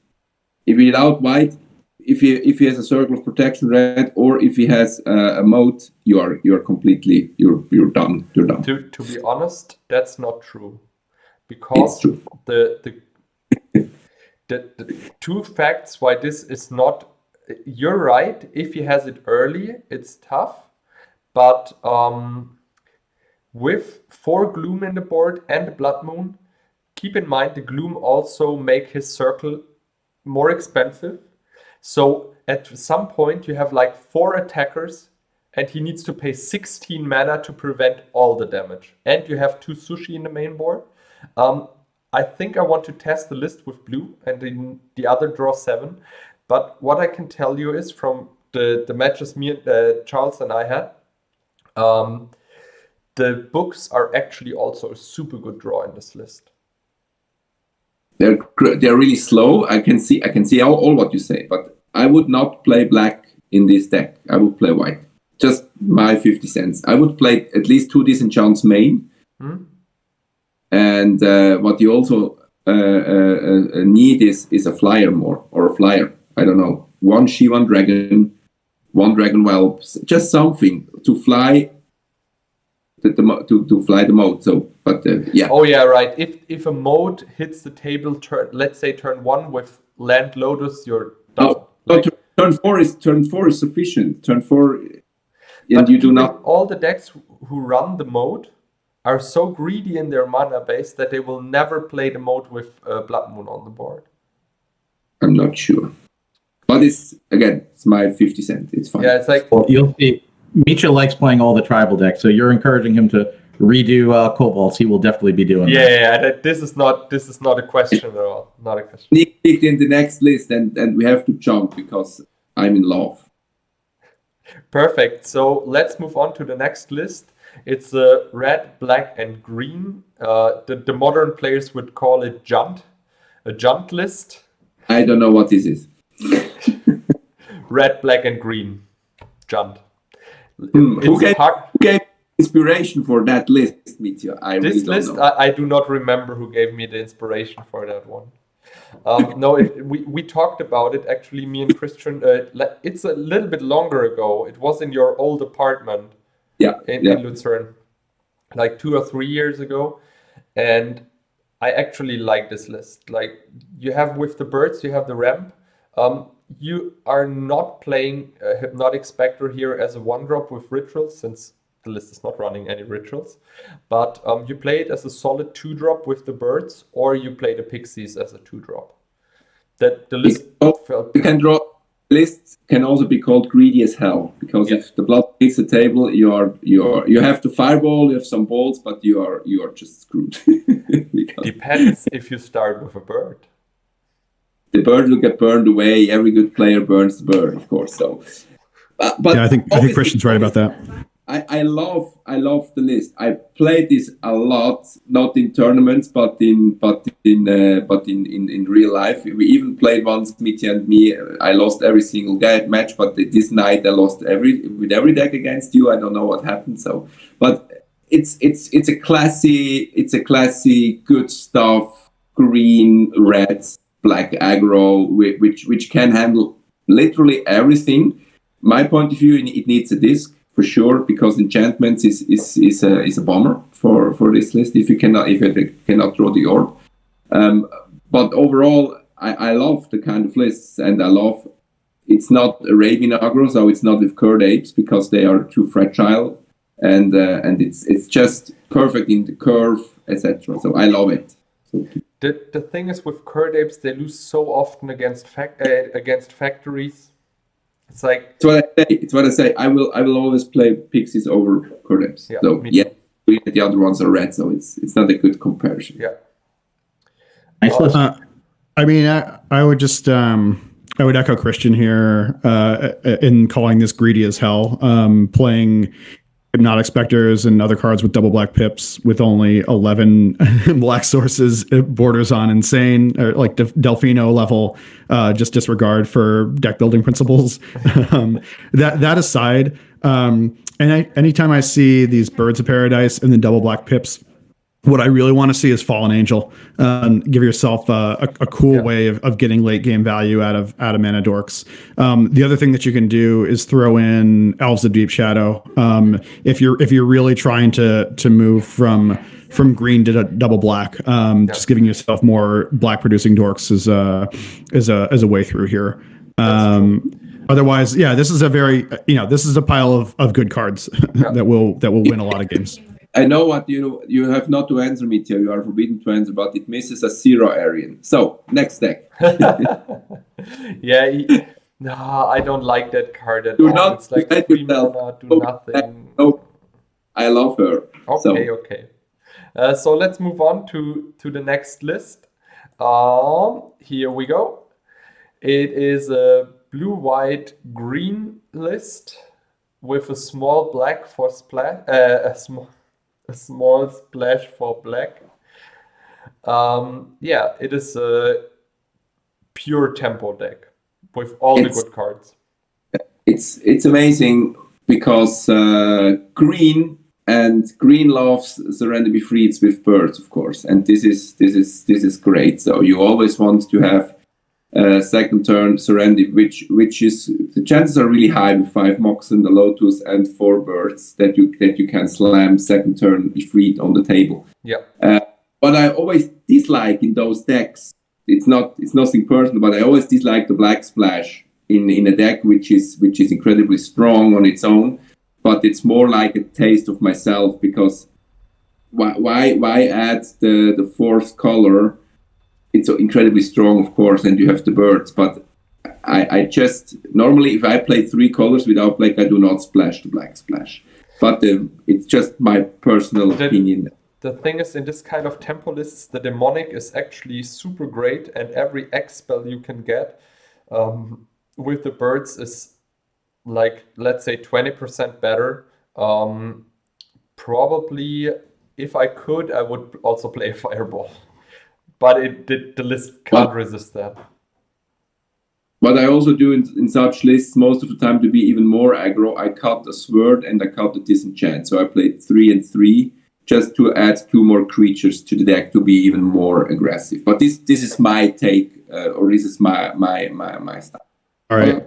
D: If without white, if he has a circle of protection red, or if he has a moat, you're completely you're done. You're done.
A: To be honest, that's not true, because
D: It's true.
A: the two facts why this is not. You're right. If he has it early, it's tough, but with 4 gloom in the board and the blood moon, keep in mind the gloom also make his circle more expensive. So at some point you have like 4 attackers and he needs to pay 16 mana to prevent all the damage. And you have 2 sushi in the main board. I think I want to test the list with blue and the other draw 7. But what I can tell you is from the matches me and Charles and I had, the books are actually also a super good draw in this list.
D: They're really slow. I can see all what you say, but I would not play black in this deck. I would play white. Just my 50 cents. I would play at least 2 disenchants main. And what you also need is a flyer more, or a flyer. I don't know. 1 she, 1 dragon, 1 dragon whelp. Just something to fly. To fly the mode. So, but yeah.
A: Oh yeah, right. If a mode hits the table, let's say turn 1 with land lotus, you're done.
D: Turn 4 is sufficient. Turn 4, and you do not.
A: All the decks who run the mode are so greedy in their mana base that they will never play the mode with blood moon on the board.
D: I'm not sure, but it's my 50 cents. It's fine.
A: Yeah, it's like
B: You'll see. Mitja likes playing all the tribal decks, so you're encouraging him to redo Kobolds. He will definitely be doing that.
A: Yeah. This is not a question at all. Not a question.
D: Sneak peek in the next list, and we have to jump because I'm in love.
A: Perfect. So let's move on to the next list. It's red, black, and green. The modern players would call it Junt, a Junt list.
D: I don't know what this is.
A: Red, black, and green, Junt.
D: Who gave inspiration for that list, Mitja?
A: This list, I do not remember who gave me the inspiration for that one. We talked about it, actually, me and Christian. It's a little bit longer ago. It was in your old apartment in Lucerne, like 2 or 3 years ago. And I actually like this list. Like, you have with the birds, you have the ramp. You are not playing Hypnotic Spectre here as a 1-drop with rituals, since the list is not running any rituals. But you play it as a solid 2-drop with the birds, or you play the pixies as a 2-drop. That the list
D: you can draw. Lists can also be called greedy as hell, because if the blood hits the table, you have to fireball. You have some balls, but you are just screwed.
A: Depends if you start with a bird.
D: The bird will get burned away. Every good player burns the bird, of course. So, but
C: yeah, I think Christian's right about that.
D: I love the list. I played this a lot, not in tournaments, but in real life. We even played once, Mitja and me. I lost every single match, but this night I lost with every deck against you. I don't know what happened. So, but it's a classy good stuff. Green, red, black aggro, which can handle literally everything. My point of view, it needs a disc for sure, because enchantments is a bomber for this list if you cannot draw the orb. But overall, I love the kind of lists, and I love it's not Arabian aggro, so it's not with curd apes because they are too fragile, and it's just perfect in the curve, etc. So I love it. So,
A: the thing is with curd apes, they lose so often against factories. It's like
D: it's what I say. I will always play pixies over curd apes.
A: Yeah,
D: so the other ones are red, so it's not a good comparison.
A: Yeah.
B: Nice list.
C: I mean, I would just I would echo Christian here in calling this greedy as hell. Playing Hypnotic Specters and other cards with double black pips with only 11 black sources, it borders on insane, or like Delfino level, just disregard for deck building principles. That aside, anytime I see these Birds of Paradise and then double black pips, what I really want to see is Fallen Angel. Give yourself a cool way of getting late game value out of mana dorks. The other thing that you can do is throw in Elves of Deep Shadow. If you're really trying to move from green to double black, just giving yourself more black producing dorks is a way through here. Otherwise, this is this is a pile of good cards that will win a lot of games.
D: I know what you have not to answer, Mitja. You are forbidden to answer, but it misses a 0 Aryan. So, next deck.
A: No, I don't like that card at all. It's like 3 mana, do nothing.
D: No, I love her.
A: Okay. So let's move on to the next list. Here we go. It is a blue, white, green list with a small black for splash. A small splash for black. It is a pure tempo deck with all the good cards.
D: It's amazing because green loves Surrender Be Freed with birds, of course, and this is great. So you always want to have second turn surrender, which is the chances are really high with 5 Moxen, the Lotus, and 4 birds that you can slam second turn Be Freed on the table. What I always dislike in those decks, it's nothing personal, but I always dislike the black splash in a deck which is incredibly strong on its own, but it's more like a taste of myself, because why add the 4th color? It's incredibly strong, of course, and you have the birds. But I just normally, if I play 3 colors without black, I do not splash the black splash. But it's just my personal opinion.
A: The thing is, in this kind of tempo lists, the demonic is actually super great, and every X spell you can get with the birds is like, let's say, 20% better. Probably, if I could, I would also play a fireball. But the list can't resist that.
D: What I also do in such lists, most of the time, to be even more aggro, I cut a sword and I cut a disenchant. So I played 3 and 3 just to add 2 more creatures to the deck to be even more aggressive. But this is my take, or this is my style.
C: All right,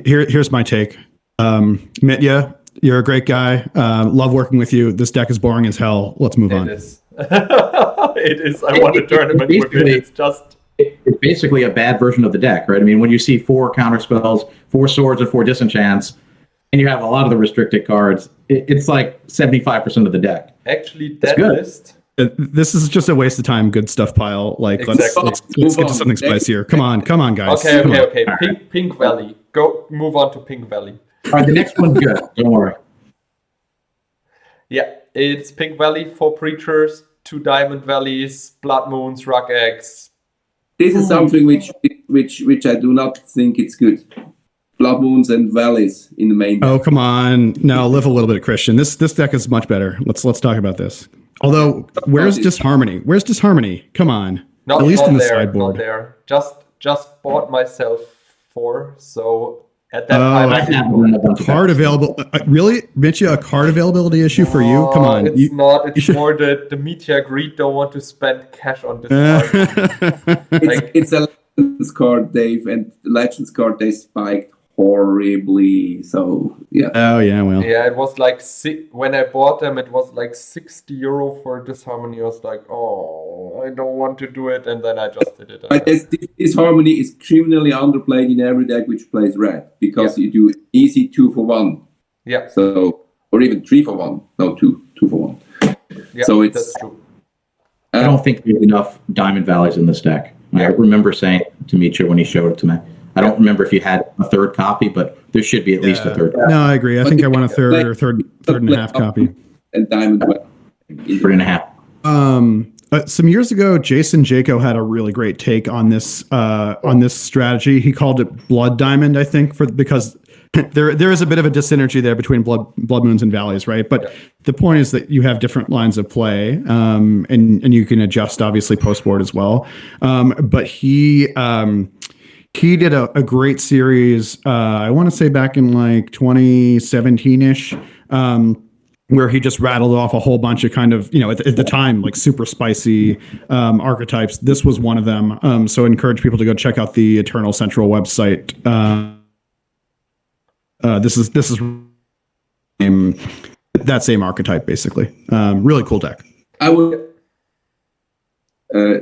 C: here's my take. Mitja, you're a great guy. Love working with you. This deck is boring as hell. Let's move on.
A: It is. It is. I want a tournament with it.
B: It's basically a bad version of the deck, right? I mean, when you see 4 counter spells, 4 swords, and 4 disenchants, and you have a lot of the restricted cards, it's like 75% of the deck.
A: Actually, that list.
C: This is just a waste of time. Good stuff pile. Like
A: exactly.
C: let's get to something spicier. Come on, guys.
A: Okay. Pink Valley. Go move on to Pink Valley.
B: All right, the next one's good. Don't worry.
A: Yeah, it's Pink Valley, 4 Preachers, 2 Diamond Valleys, Blood Moons, Rock Eggs.
D: This is something which I do not think it's good. Blood Moons and Valleys in the main deck.
C: Oh, come on. Now live a little bit, Christian. This deck is much better. Let's talk about this. Although, where's Disharmony? Where's Disharmony? Come on.
A: At
C: least in the sideboard.
A: Not there. Just bought myself 4, so at that time I
C: didn't. Card available. Really? Mitja, a card availability issue for you? Come on.
A: It's not. It's more the Mitja greed don't want to spend cash on this card.
D: It's a Legends card, Dave, and the Legends card, they spiked horribly. So, yeah.
C: Oh, yeah, well.
A: Yeah, it was like, when I bought them, it was like €60 for Disharmony. I was like, oh, I don't want to do it, and then I just did it.
D: But this Harmony is criminally underplayed in every deck which plays red, because you do easy 2 for 1.
A: Yeah.
D: So, or even 3 for 1. No, 2 for 1.
A: Yeah,
D: so
A: that's true.
B: I don't think there's enough Diamond Valleys in this deck. I remember saying to Mitja when he showed it to me. I don't remember if you had a 3rd copy, but there should be at least a 3rd copy.
C: No, I agree. I think I want a third and a half copy.
D: And Diamond
B: 3.5.
C: Some years ago, Jason Jaco had a really great take on this strategy. He called it Blood Diamond, I think, because there is a bit of a dyssynergy there between blood moons and valleys, right? But the point is that you have different lines of play, and you can adjust obviously post board as well. But he did a great series. I want to say back in like 2017-ish. Where he just rattled off a whole bunch of kind of, at the time, like super spicy archetypes. This was one of them. So I encourage people to go check out the Eternal Central website. This is that same archetype, basically. Really cool deck.
D: I would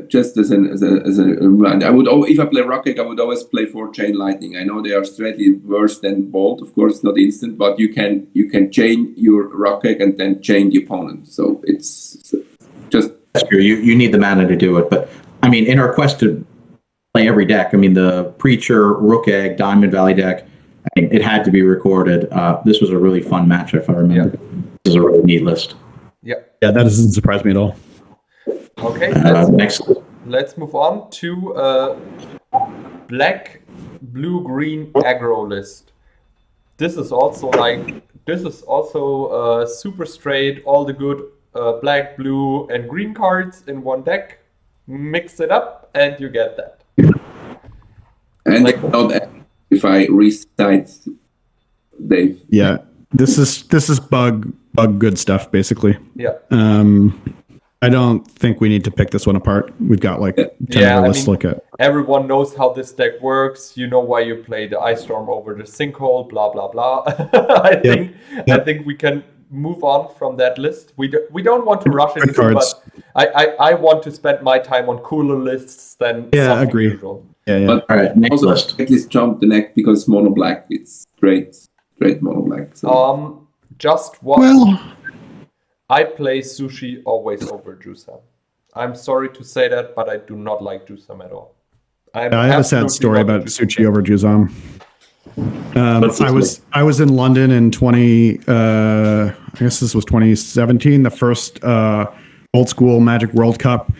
D: just as a reminder, if I play Rocket, I would always play 4 Chain Lightning. I know they are slightly worse than Bolt. Of course, it's not instant, but you can chain your Rocket and then chain the opponent. So it's just
B: that's true. You need the mana to do it, but I mean, in our quest to play every deck, I mean, the Preacher, Rook Egg, Diamond Valley deck, I mean, it had to be recorded. This was a really fun match, if I remember. This is a really neat list.
A: Yeah,
C: that doesn't surprise me at all.
A: Okay, let's move on to black, blue, green aggro list. This is also super straight, all the good black, blue, and green cards in one deck. Mix it up, and you get that.
D: And not if I recite Dave.
C: Yeah, this is bug good stuff, basically.
A: Yeah.
C: I don't think we need to pick this one apart. We've got like 10 other lists to look at.
A: Everyone knows how this deck works. You know why you play the Ice Storm over the Sinkhole, blah, blah, blah. I think we can move on from that list. We don't want to rush into it, but I want to spend my time on cooler lists than something usual.
C: Yeah.
D: But
B: all right, next
D: also
B: list.
D: at least jump the neck because mono black. It's straight mono black. So.
A: Just one. Well, I play Sushi always over Jusam. I'm sorry to say that, but I do not like Jusam at all. I
C: have a sad story about Sushi over Jusam. I was in London in I guess this was 2017, the first old school Magic World Cup.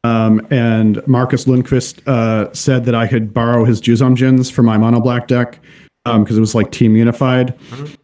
C: And Marcus Lundqvist said that I could borrow his Jusam Jins for my mono black deck because it was like Team Unified. Mm-hmm.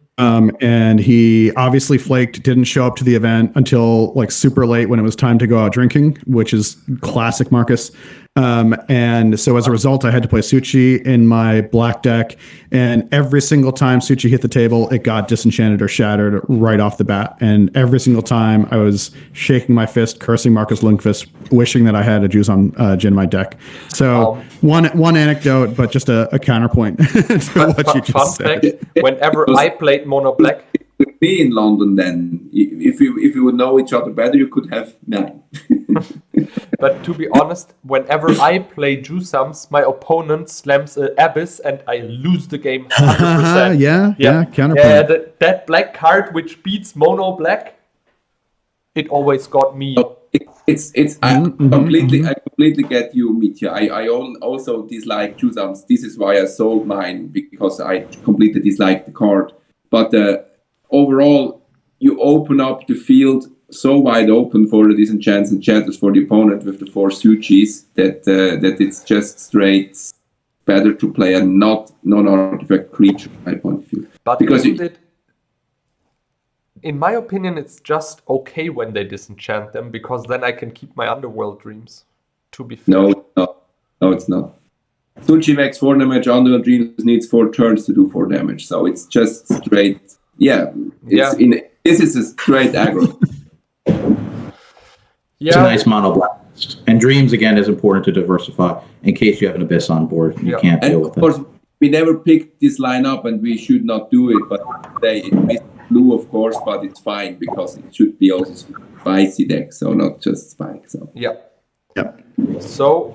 C: And he obviously flaked, didn't show up to the event until like super late when it was time to go out drinking, which is classic Marcus. And so as a result, I had to play Suchi in my black deck. And every single time Suchi hit the table, it got disenchanted or shattered right off the bat. And every single time I was shaking my fist, cursing Marcus Lundqvist, wishing that I had a Jusam Jin in my deck. So one anecdote, but just a counterpoint to what you just said.
A: Fact, whenever I played mono black,
D: with me in London, then if you would know each other better, you could have 9.
A: But to be honest, whenever I play Jusams, my opponent slams an Abyss and I lose the game 100%.
C: Yeah, counterpoint.
A: Yeah, that black card which beats mono black, it always got me.
D: I completely get you, Mitja. I also dislike Jusams. This is why I sold mine, because I completely dislike the card. But overall, you open up the field so wide open for the disenchants and shatters for the opponent with the 4 Suchis that it's just straight better to play a non-artifact creature from my point of view.
A: But because in my opinion, it's just okay when they disenchant them, because then I can keep my underworld dreams. To be fair.
D: No, it's not. Suchi makes 4 damage, underworld dreams needs 4 turns to do 4 damage, so it's just straight. This is a straight aggro.
B: It's a nice mono black list. And dreams, again, is important to diversify in case you have an Abyss on board and you can't deal with it.
D: Of course, we never picked this lineup and we should not do it, but it missed blue, of course, but it's fine because it should be also spicy deck, so not just spike. So
A: So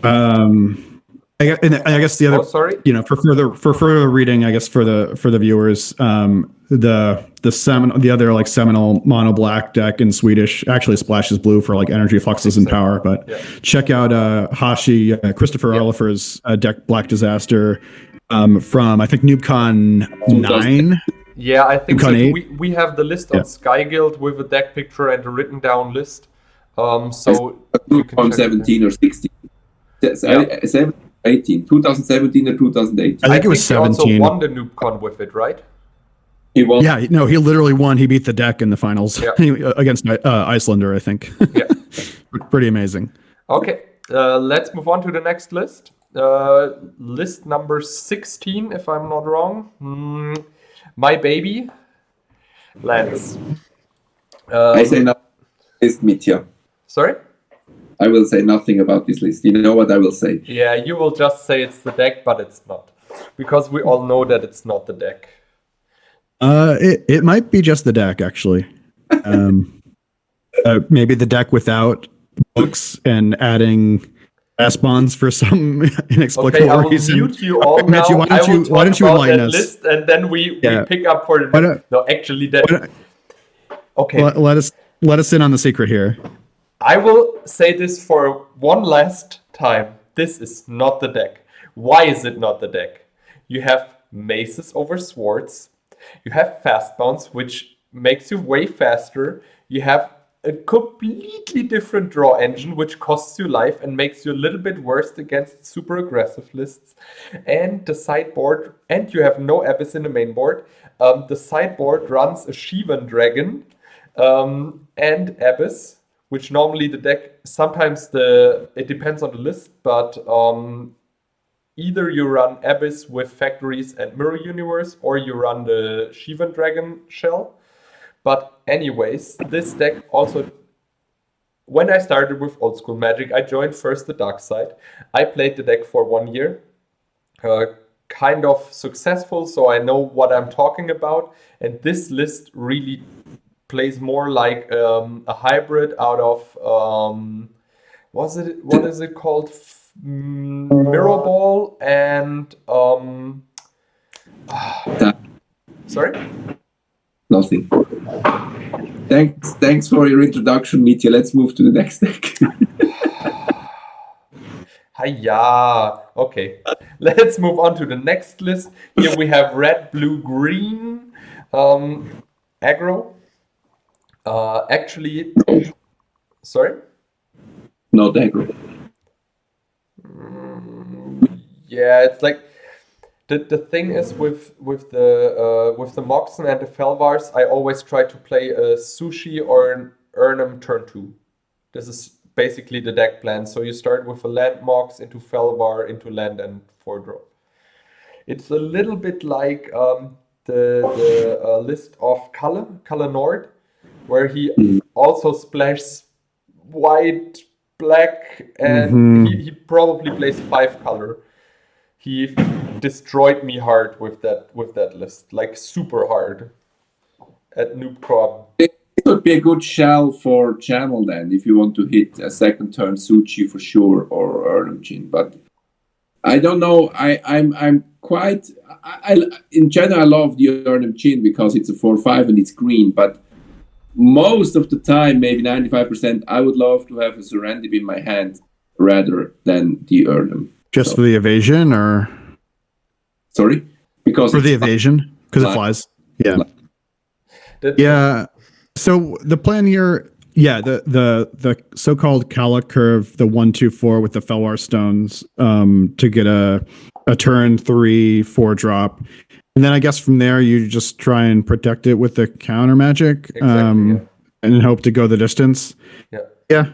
C: I guess the other, for further reading, I guess for the viewers, the other like seminal mono black deck in Swedish actually splashes blue for like energy fluxes and power. But check out Christopher Oliver's deck Black Disaster from I think NoobCon 9.
A: Yeah, I think
C: so.
A: We have the list on Sky Guild with a deck picture and a written down list. So you can
D: from
A: check it.
D: 17 or 16.
A: Yeah.
D: 18, 2017 or 2018.
C: I think it was
A: he also
C: 17.
A: won the NoobCon with it, right?
D: He won.
C: Yeah, no, he literally won. He beat the deck in the finals
A: Yeah.
C: against Icelander, I think.
A: Yeah.
C: Pretty amazing.
A: Okay, let's move on to the next list. List number 16, if I'm not wrong. My baby, Lance.
D: I say nothing about this, Mitja.
A: Sorry?
D: I will say nothing about this list. You know what I will say?
A: Yeah, you will just say it's the deck, but it's not. Because we all know that it's not the deck.
C: It might be just the deck, actually. Maybe the deck without books and adding bonds for some inexplicable
A: Okay, I will
C: reason.
A: mute you all now.
C: Mitja, why don't you
A: about
C: enlighten
A: that
C: us?
A: list, and then we pick up for
C: Why
A: the...
C: don't-
A: No, actually, that... Okay.
C: Let us in on the secret here.
A: I will say this for one last time. This is not the deck. Why is it not the deck? You have maces over swords. You have fast bounce, which makes you way faster. You have a completely different draw engine, which costs you life and makes you a little bit worse against super aggressive lists. And the sideboard, and you have no Abyss in the main board. The sideboard runs a Shivan Dragon and Abyss, which normally the deck, sometimes it depends on the list, but either you run Abyss with Factories and Mirror Universe, or you run the Shivan Dragon shell. But anyways, this deck also, when I started with Old School Magic, I joined first the Dark Side. I played the deck for 1 year, kind of successful, so I know what I'm talking about. And this list really plays more like a hybrid out of what is it called? Mirror Ball and sorry?
D: Nothing. Thanks for your introduction, Mitja. Let's move to the next deck.
A: Hiya. Okay. Let's move on to the next list. Here we have red, blue, green aggro. Actually, sorry?
D: Not aggro.
A: Yeah, it's like the thing is with the Moxen and the Felvars, I always try to play a Sushi or an Urnum turn 2. This is basically the deck plan. So you start with a land Mox into Felvar into land and 4-drop. It's a little bit like the list of Color Nord, where he also splashes white, black, and he probably plays 5 color. He destroyed me hard with that list, like super hard at NoobCon.
D: It would be a good shell for channel then, if you want to hit a second turn Suchi for sure, or Urnum Jin. But I don't know. I'm quite. In general, I love the Urnum Jin because it's a 4/5 and it's green. But most of the time, maybe 95%, I would love to have a Serendib in my hand rather than the Urnum.
C: Just for the evasion, or
D: sorry, because
C: for the evasion, because it flies. Yeah, yeah. So the plan here, the so-called Kala curve, the 1/2/4 with the Felwar stones, to get a turn 3/4 drop, and then I guess from there you just try and protect it with the counter magic,
A: Exactly,
C: and hope to go the distance.
A: Yeah.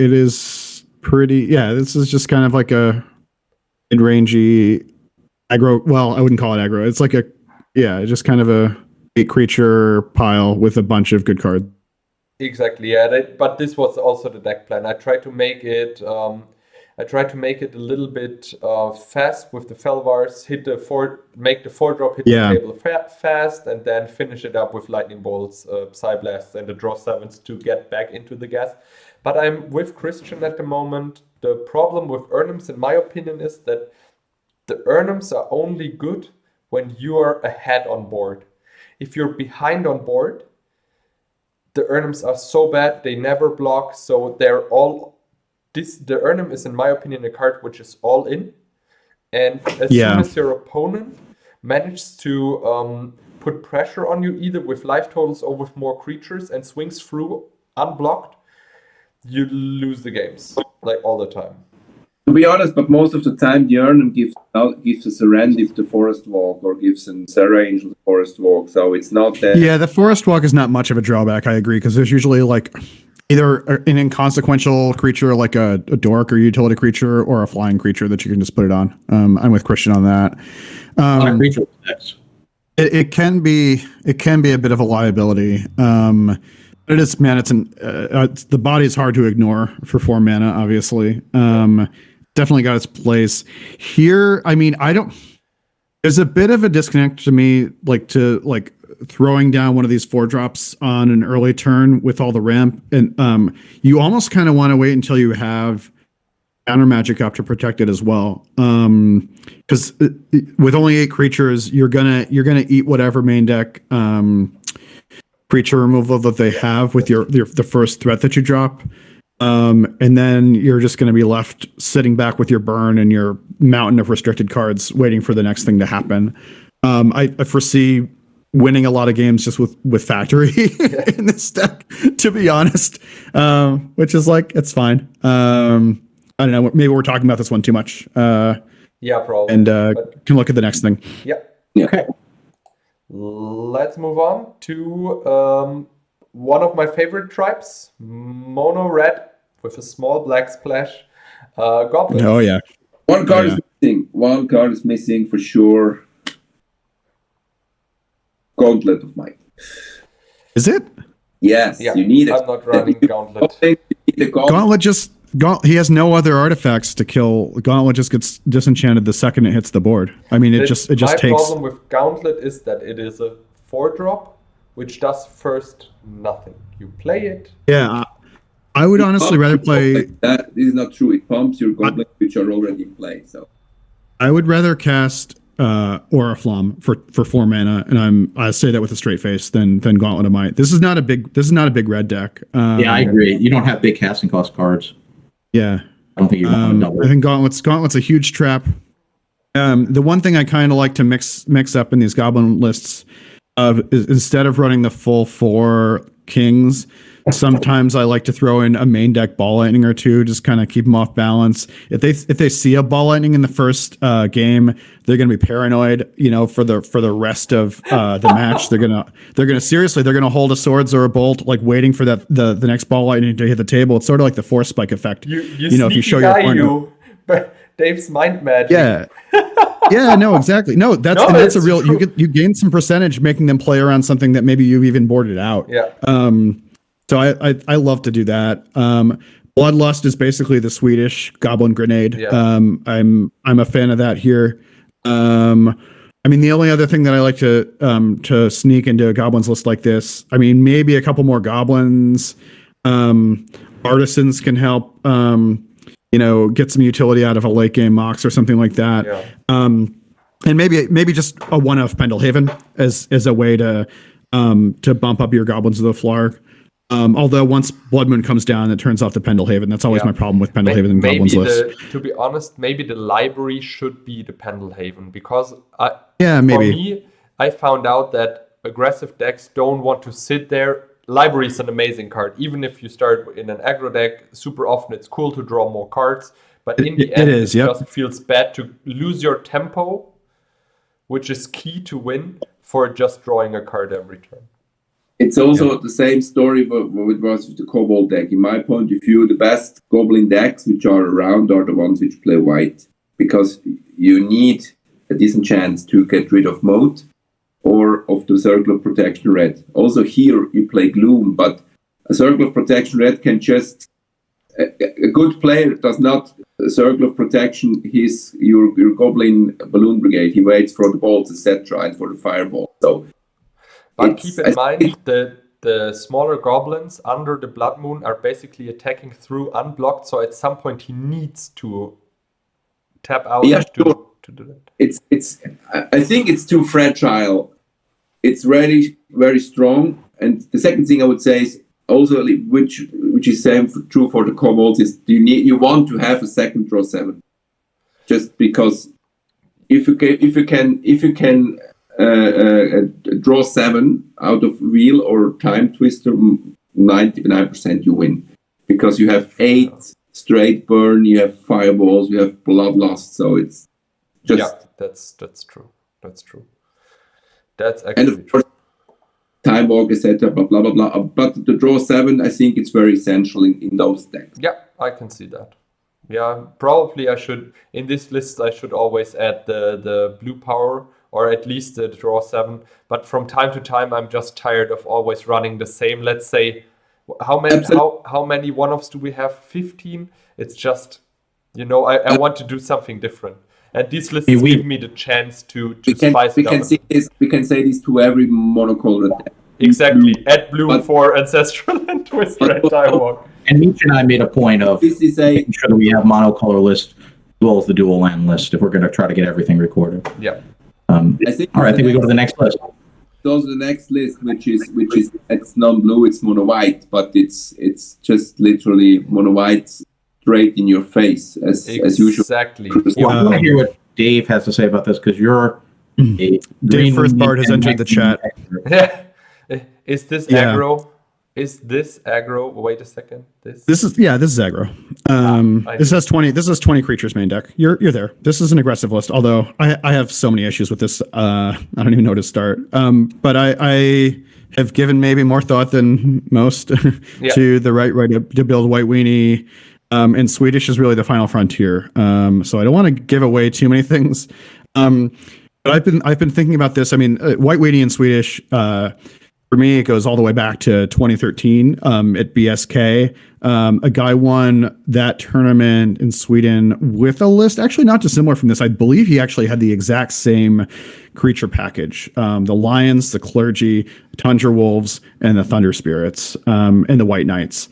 C: It is pretty. Yeah, this is just kind of like a mid-rangey aggro. Well, I wouldn't call it aggro. It's like just kind of a 8 creature pile with a bunch of good cards.
A: Exactly, yeah. But this was also the deck plan. I tried to make it. I tried to make it a little bit fast with the Felvars. Make the 4-drop hit the table fast, and then finish it up with lightning bolts, Psyblasts, and the draw 7s to get back into the gas. But I'm with Christian at the moment. The problem with Urnums, in my opinion, is that the Urnums are only good when you are ahead on board. If you're behind on board, the Urnums are so bad, they never block, so they're all... The Urnum is, in my opinion, a card which is all in. And as soon as your opponent manages to put pressure on you either with life totals or with more creatures and swings through unblocked, you lose the games like all the time.
D: To be honest, but most of the time the Urnum gives a Serendip the Forest Walk or gives an Serra Angel the Forest Walk, so it's not that...
C: Yeah, the Forest Walk is not much of a drawback, I agree, because there's usually like either an inconsequential creature like a dork or utility creature or a flying creature that you can just put it on. I'm with Christian on that.
B: Creature effects.
C: It can be a bit of a liability. It is, man, it's the body is hard to ignore for 4 mana, obviously. Definitely got its place. Here, I mean, there's a bit of a disconnect to me, like throwing down one of these 4-drops on an early turn with all the ramp. And you almost kind of want to wait until you have counter magic up to protect it as well. Because with only 8 creatures, you're gonna eat whatever main deck creature removal that they have with the first threat that you drop. And then you're just going to be left sitting back with your burn and your mountain of restricted cards waiting for the next thing to happen. I foresee winning a lot of games just with factory in this deck, to be honest, which is like, it's fine. I don't know, maybe we're talking about this one too much.
A: Yeah, probably.
C: And can look at the next thing.
A: Yeah.
B: Okay.
A: Let's move on to one of my favorite tribes, mono red with a small black splash, Goblin.
C: Oh yeah.
D: One card is missing. One card is missing for sure. Gauntlet of Might.
C: Is it?
D: Yes,
A: Yeah,
D: you need it.
A: I'm not running Gauntlet.
D: You need the
C: Gauntlet he has no other artifacts to kill. Gauntlet just gets disenchanted the second it hits the board. I mean, it just
A: My
C: takes.
A: problem with Gauntlet is that it is a 4-drop, which does first nothing. You play it.
C: Yeah, I would honestly rather play.
D: That this is not true. It pumps your goblins which are already in play. So
C: I would rather cast Oriflamme for 4 mana, and I say that with a straight face than Gauntlet of Might. This is not a big red deck.
B: Yeah, I agree. You don't have big casting cost cards.
C: Yeah,
B: I don't think you want to double.
C: I think Gauntlet's a huge trap. The one thing I kind of like to mix up in these Goblin lists is instead of running the full 4 kings, sometimes I like to throw in a main deck Ball Lightning or 2, just kind of keep them off balance. If they see a Ball Lightning in the first game, they're gonna be paranoid, for the rest of the match. They're gonna hold a Swords or a Bolt, like waiting for the next Ball Lightning to hit the table. It's sort of like the Force Spike effect.
A: If you show your partner. Dave's mind magic.
C: Yeah. Yeah, no, exactly. No, that's a real. You gain some percentage making them play around something that maybe you've even boarded out.
A: Yeah.
C: So I love to do that. Bloodlust is basically the Swedish Goblin Grenade.
A: Yeah.
C: I'm a fan of that here. I mean, the only other thing that I like to sneak into a Goblins list like this, I mean, maybe a couple more Goblins. Artisans can help. Get some utility out of a late game Mox or something like that.
A: Yeah.
C: And maybe just a one of Pendelhaven as a way to bump up your Goblins of the Flarg. Although once Blood Moon comes down, it turns off the Pendelhaven. That's always my problem with Pendelhaven and Goblins list.
A: To be honest, maybe the library should be the Pendelhaven because
C: maybe.
A: For me, I found out that aggressive decks don't want to sit there. Library is an amazing card. Even if you start in an aggro deck, super often it's cool to draw more cards. But in the end, it just feels bad to lose your tempo, which is key to win, for just drawing a card every turn.
D: It's also the same story what it was with the Kobold deck. In my point of view, the best Goblin decks which are around are the ones which play white, because you need a decent chance to get rid of Moat or of the Circle of Protection red. Also here you play Gloom, but a Circle of Protection red can just... A good player does not Circle of Protection your Goblin Balloon Brigade. He waits for the bolts, etc., and for the fireball.
A: But keep in mind that the smaller goblins under the Blood Moon are basically attacking through unblocked, so at some point he needs to tap out to do that.
D: I think it's too fragile. It's really very strong. And the second thing I would say is also, which is true for the Kobolds, is you want to have a second draw 7, just because if you can draw 7 out of wheel or time twister, 99% you win. Because you have 8 straight burn, you have fireballs, you have bloodlust, so it's just...
A: Yeah, that's true. That's true. That's
D: And
A: actually
D: of course, time walk, etc., blah, blah, blah, blah. But the draw 7, I think it's very essential in those decks.
A: Yeah, I can see that. Yeah, probably I should, in this list, I should always add the blue power, or at least the draw 7. But from time to time, I'm just tired of always running the same. Let's say, how many one-offs do we have? 15? It's just, I want to do something different. And these lists give me the chance to spice it up.
D: We can say this to every monocolored deck.
A: Exactly. Add blue for Ancestral and Twister and Time Walk.
B: And Mitja and I made a point of making sure that we have monocolor list as well as the dual land list if we're going to try to get everything recorded.
A: Yeah.
B: All right, I think we go to the next list.
D: Those are the next list, which is it's non-blue, it's mono white, but it's just literally mono white straight in your face as usual.
A: Exactly.
B: Well, I want to hear what Dave has to say about this because you're a
C: Dave Firstbart has entered the chat.
A: Is this aggro? Is this aggro? Wait a second. This is
C: aggro. This has 20. This is 20 creatures main deck. You're there. This is an aggressive list. Although I have so many issues with this. I don't even know where to start. But I have given maybe more thought than most to the right way to build white weenie. And Swedish is really the final frontier. So I don't want to give away too many things. But I've been thinking about this. I mean, white weenie in Swedish. For me, it goes all the way back to 2013 at BSK. A guy won that tournament in Sweden with a list actually not dissimilar from this. I believe he actually had the exact same creature package. The Lions, the Clergy, Tundra Wolves, and the Thunder Spirits, and the White Knights.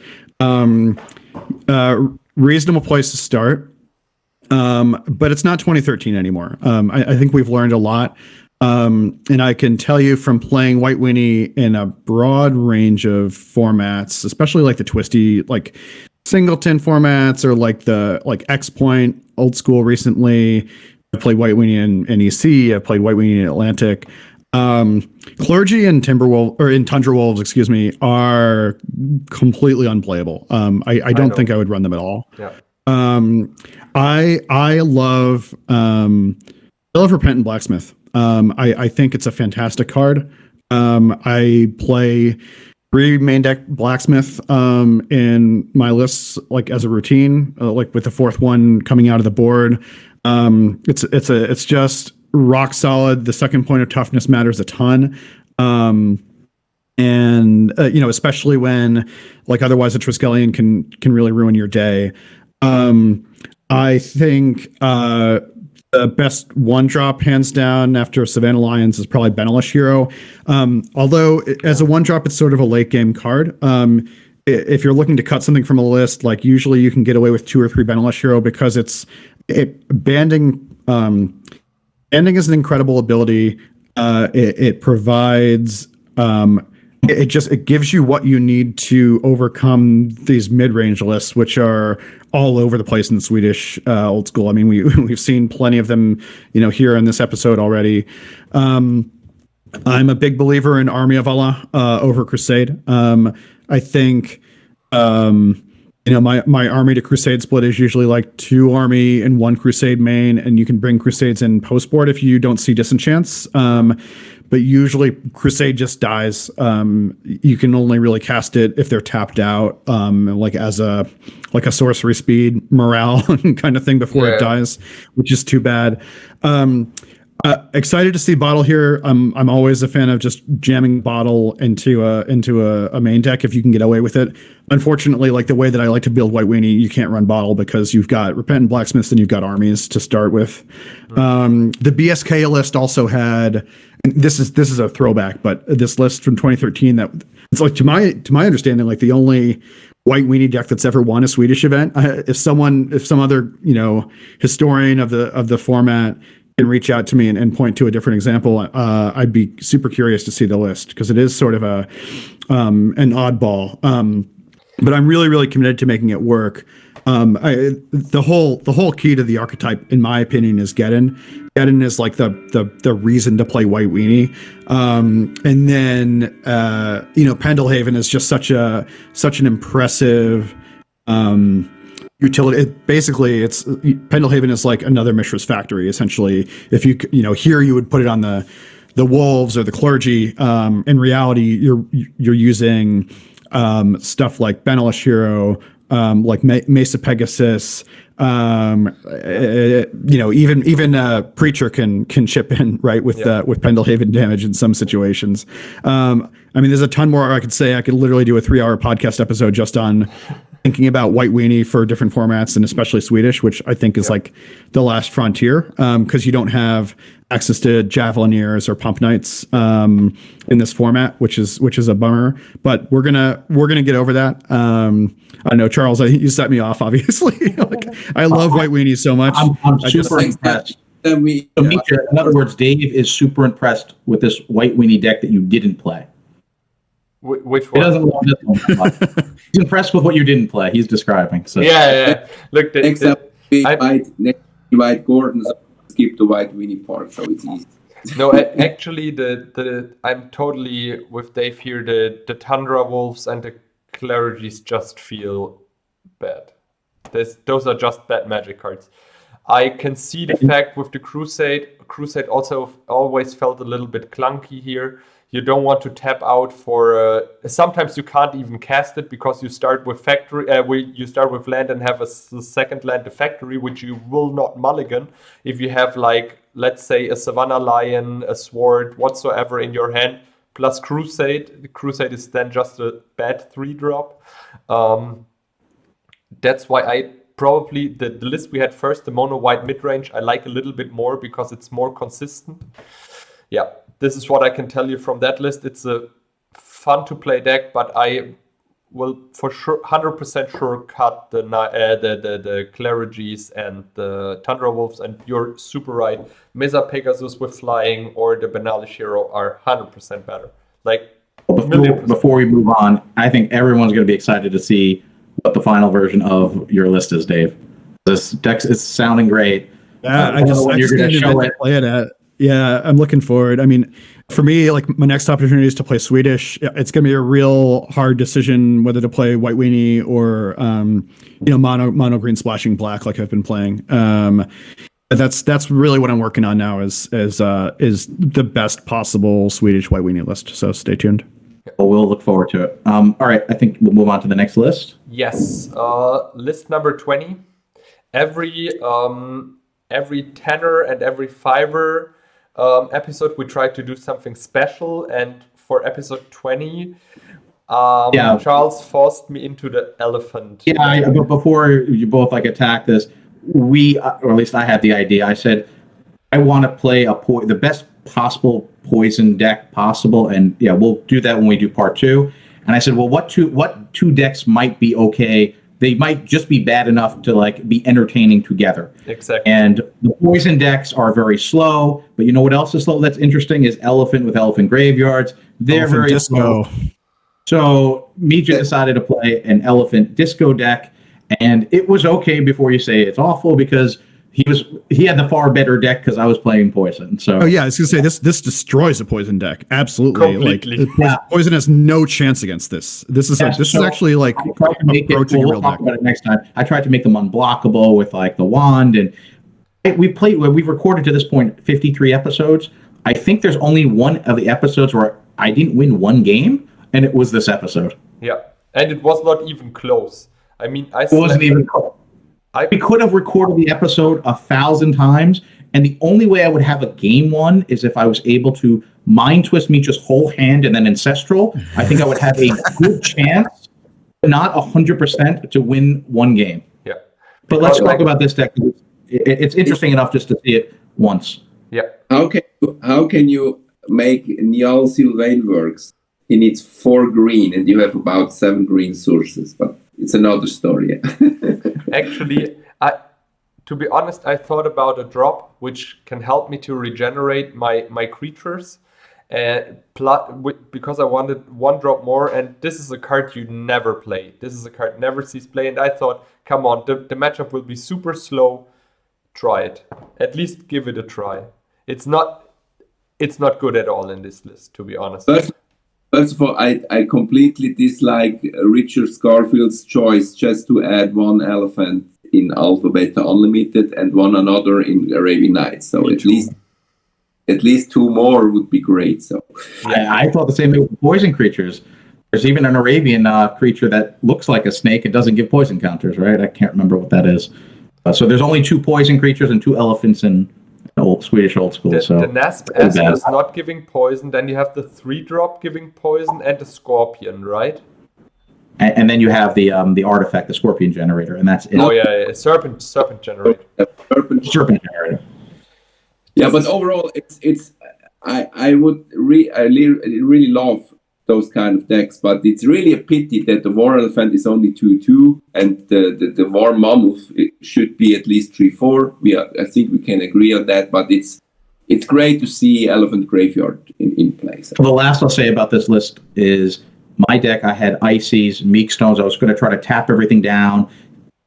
C: Reasonable place to start. But it's not 2013 anymore. I think we've learned a lot. And I can tell you from playing White Weenie in a broad range of formats, especially like the twisty, like singleton formats or like X Point old school recently. I played White Weenie in EC. I played White Weenie in Atlantic. Clergy and Tundra Wolves, excuse me, are completely unplayable. I don't think I would run them at all.
A: Yeah.
C: I love Repentant Blacksmith. I think it's a fantastic card. I play 3 main deck Blacksmith in my lists, like as a routine, like with the 4th one coming out of the board. It's just rock solid. The second point of toughness matters a ton. Especially when like otherwise a Triskelion can really ruin your day. I think the best one drop, hands down, after Savannah Lions is probably Benelish Hero. Although as a one drop, it's sort of a late game card. If you're looking to cut something from a list, like usually you can get away with 2 or 3 Benelish Hero because banding. Banding is an incredible ability. It provides. It gives you what you need to overcome these mid-range lists, which are all over the place in Swedish old school. I mean, we've seen plenty of them, here in this episode already. I'm a big believer in Army of Allah over Crusade. I think, my Army to Crusade split is usually like 2 Army and 1 Crusade main, and you can bring Crusades in post-board if you don't see disenchants. But usually Crusade just dies. You can only really cast it if they're tapped out, like as a sorcery speed morale kind of thing before it dies, which is too bad. Excited to see Bottle here. I'm always a fan of just jamming Bottle into a main deck if you can get away with it. Unfortunately, like the way that I like to build White Weenie, you can't run Bottle because you've got Repentant Blacksmiths and you've got armies to start with. The BSK list also had, and this is a throwback, but this list from 2013 that it's like to my understanding, like the only White Weenie deck that's ever won a Swedish event. If some other historian of the format can reach out to me and point to a different example, I'd be super curious to see the list because it is sort of an oddball. But I'm really, really committed to making it work. The whole key to the archetype, in my opinion, is Geddon. Geddon is like the reason to play White Weenie, and then Pendelhaven is just such an impressive utility. It's Pendelhaven is like another Mishra's Factory essentially. If here you would put it on the wolves or the clergy. In reality, you're using stuff like Benelish Hero, like Mesa Pegasus. Even Preacher can chip in, right, with Pendelhaven damage in some situations. There's a ton more I could say. I could literally do a 3-hour podcast episode just on thinking about White Weenie for different formats, and especially Swedish, which I think is like the last frontier, because you don't have access to Javelineers or Pump Knights in this format, which is a bummer. But we're gonna get over that. I know, Charles, I think you set me off, obviously. I love White Weenie so much.
B: I'm super impressed. Mitja, in other words, Dave is super impressed with this White Weenie deck that you didn't play.
A: Which one?
B: He doesn't love this one. He's impressed with what you didn't play. He's describing. So.
A: Yeah. Look,
D: White Gordon, so skip the White Weenie part, so it's easy.
A: No, actually, I'm totally with Dave here. The Tundra Wolves and the Clergies just feel bad. Those are just bad Magic cards. I can see the fact with the Crusade. Crusade also always felt a little bit clunky here. You don't want to tap out for. Sometimes you can't even cast it because you start with factory. You start with land and have a second land, the factory, which you will not mulligan if you have, like, let's say, a Savannah Lion, a Sword, whatsoever in your hand, plus Crusade. The Crusade is then just a bad 3-drop. That's why I probably the list we had first, the mono white mid range, I like a little bit more because it's more consistent. Yeah. This is what I can tell you from that list. It's a fun to play deck, but I will for sure, 100% sure, cut the Cleriges and the Tundra Wolves. And you're super right. Mesa Pegasus with flying or the Benalish Hero are 100% better. Like,
B: before we move on, I think everyone's going to be excited to see what the final version of your list is, Dave. This deck is sounding great.
C: Yeah, I just need to play it at. Yeah, I'm looking forward. For me, like, my next opportunity is to play Swedish. It's going to be a real hard decision whether to play White Weenie or mono green splashing black like I've been playing. But that's really what I'm working on now is the best possible Swedish White Weenie list. So stay tuned.
B: Well, we'll look forward to it. All right, I think we'll move on to the next list.
A: Yes, list number 20. Every tenner and every fiver episode we try to do something special, and for episode 20 Charles forced me into the elephant.
B: But before you both attack this, or at least I had the idea. I said I want to play the best possible poison deck possible, and we'll do that when we do part 2. And I said, well, what two decks might be okay? They might just be bad enough to be entertaining together.
A: Exactly.
B: And the poison decks are very slow, but you know what else is slow? That's interesting is Elephant with Elephant Graveyards. They're
C: Elephant
B: very
C: Disco.
B: slow. So Mitja decided to play an Elephant Disco deck, and it was okay before you say it's awful because he had the far better deck because I was playing poison. So
C: I was gonna say this destroys a poison deck. Absolutely.
A: Completely.
C: Poison has no chance against this. This is actually like approaching a real deck.
B: Talk about it next time. I tried to make them unblockable with the wand, and we've recorded to this point 53 episodes. I think there's only one of the episodes where I didn't win one game, and it was this episode.
A: Yeah, and it was not even close.
B: It wasn't even close. We could have recorded the episode 1,000 times, and the only way I would have a game won is if I was able to mind twist Mitja's whole hand and then Ancestral. I think I would have a good chance, but not 100% to win one game.
A: Yeah.
B: But let's talk about this deck. It's interesting enough just to see it once.
A: Yeah.
D: How can you make Niall Sylvain works? He needs 4 green, and you have about 7 green sources, but it's another story.
A: Actually, to be honest, I thought about a drop which can help me to regenerate my creatures, because I wanted one drop more, and this is a card you never play. This is a card never sees play, and I thought, come on, the matchup will be super slow. Try it. At least give it a try. It's not good at all in this list, to be honest.
D: First of all, I completely dislike Richard Scarfield's choice just to add one elephant in Alpha Beta Unlimited and one another in Arabian Nights. So at least two more would be great. So
B: I thought the same thing with poison creatures. There's even an Arabian creature that looks like a snake and doesn't give poison counters, right? I can't remember what that is. So there's only 2 poison creatures and 2 elephants in Swedish old school.
A: The Nasp S
B: bad.
A: is not giving poison. Then you have the 3-drop giving poison and the Scorpion, right?
B: And then you have the artifact, the Scorpion generator, and that's it.
A: Oh yeah, Serpent generator.
B: Serpent generator.
D: Yeah, but overall, I really love those kind of decks, but it's really a pity that the War Elephant is only 2/2, and the War Mammoth should be at least 3/4. I think we can agree on that, but it's great to see Elephant Graveyard in place.
B: So the last I'll say about this list is my deck. I had Ices, Meek Stones. I was going to try to tap everything down,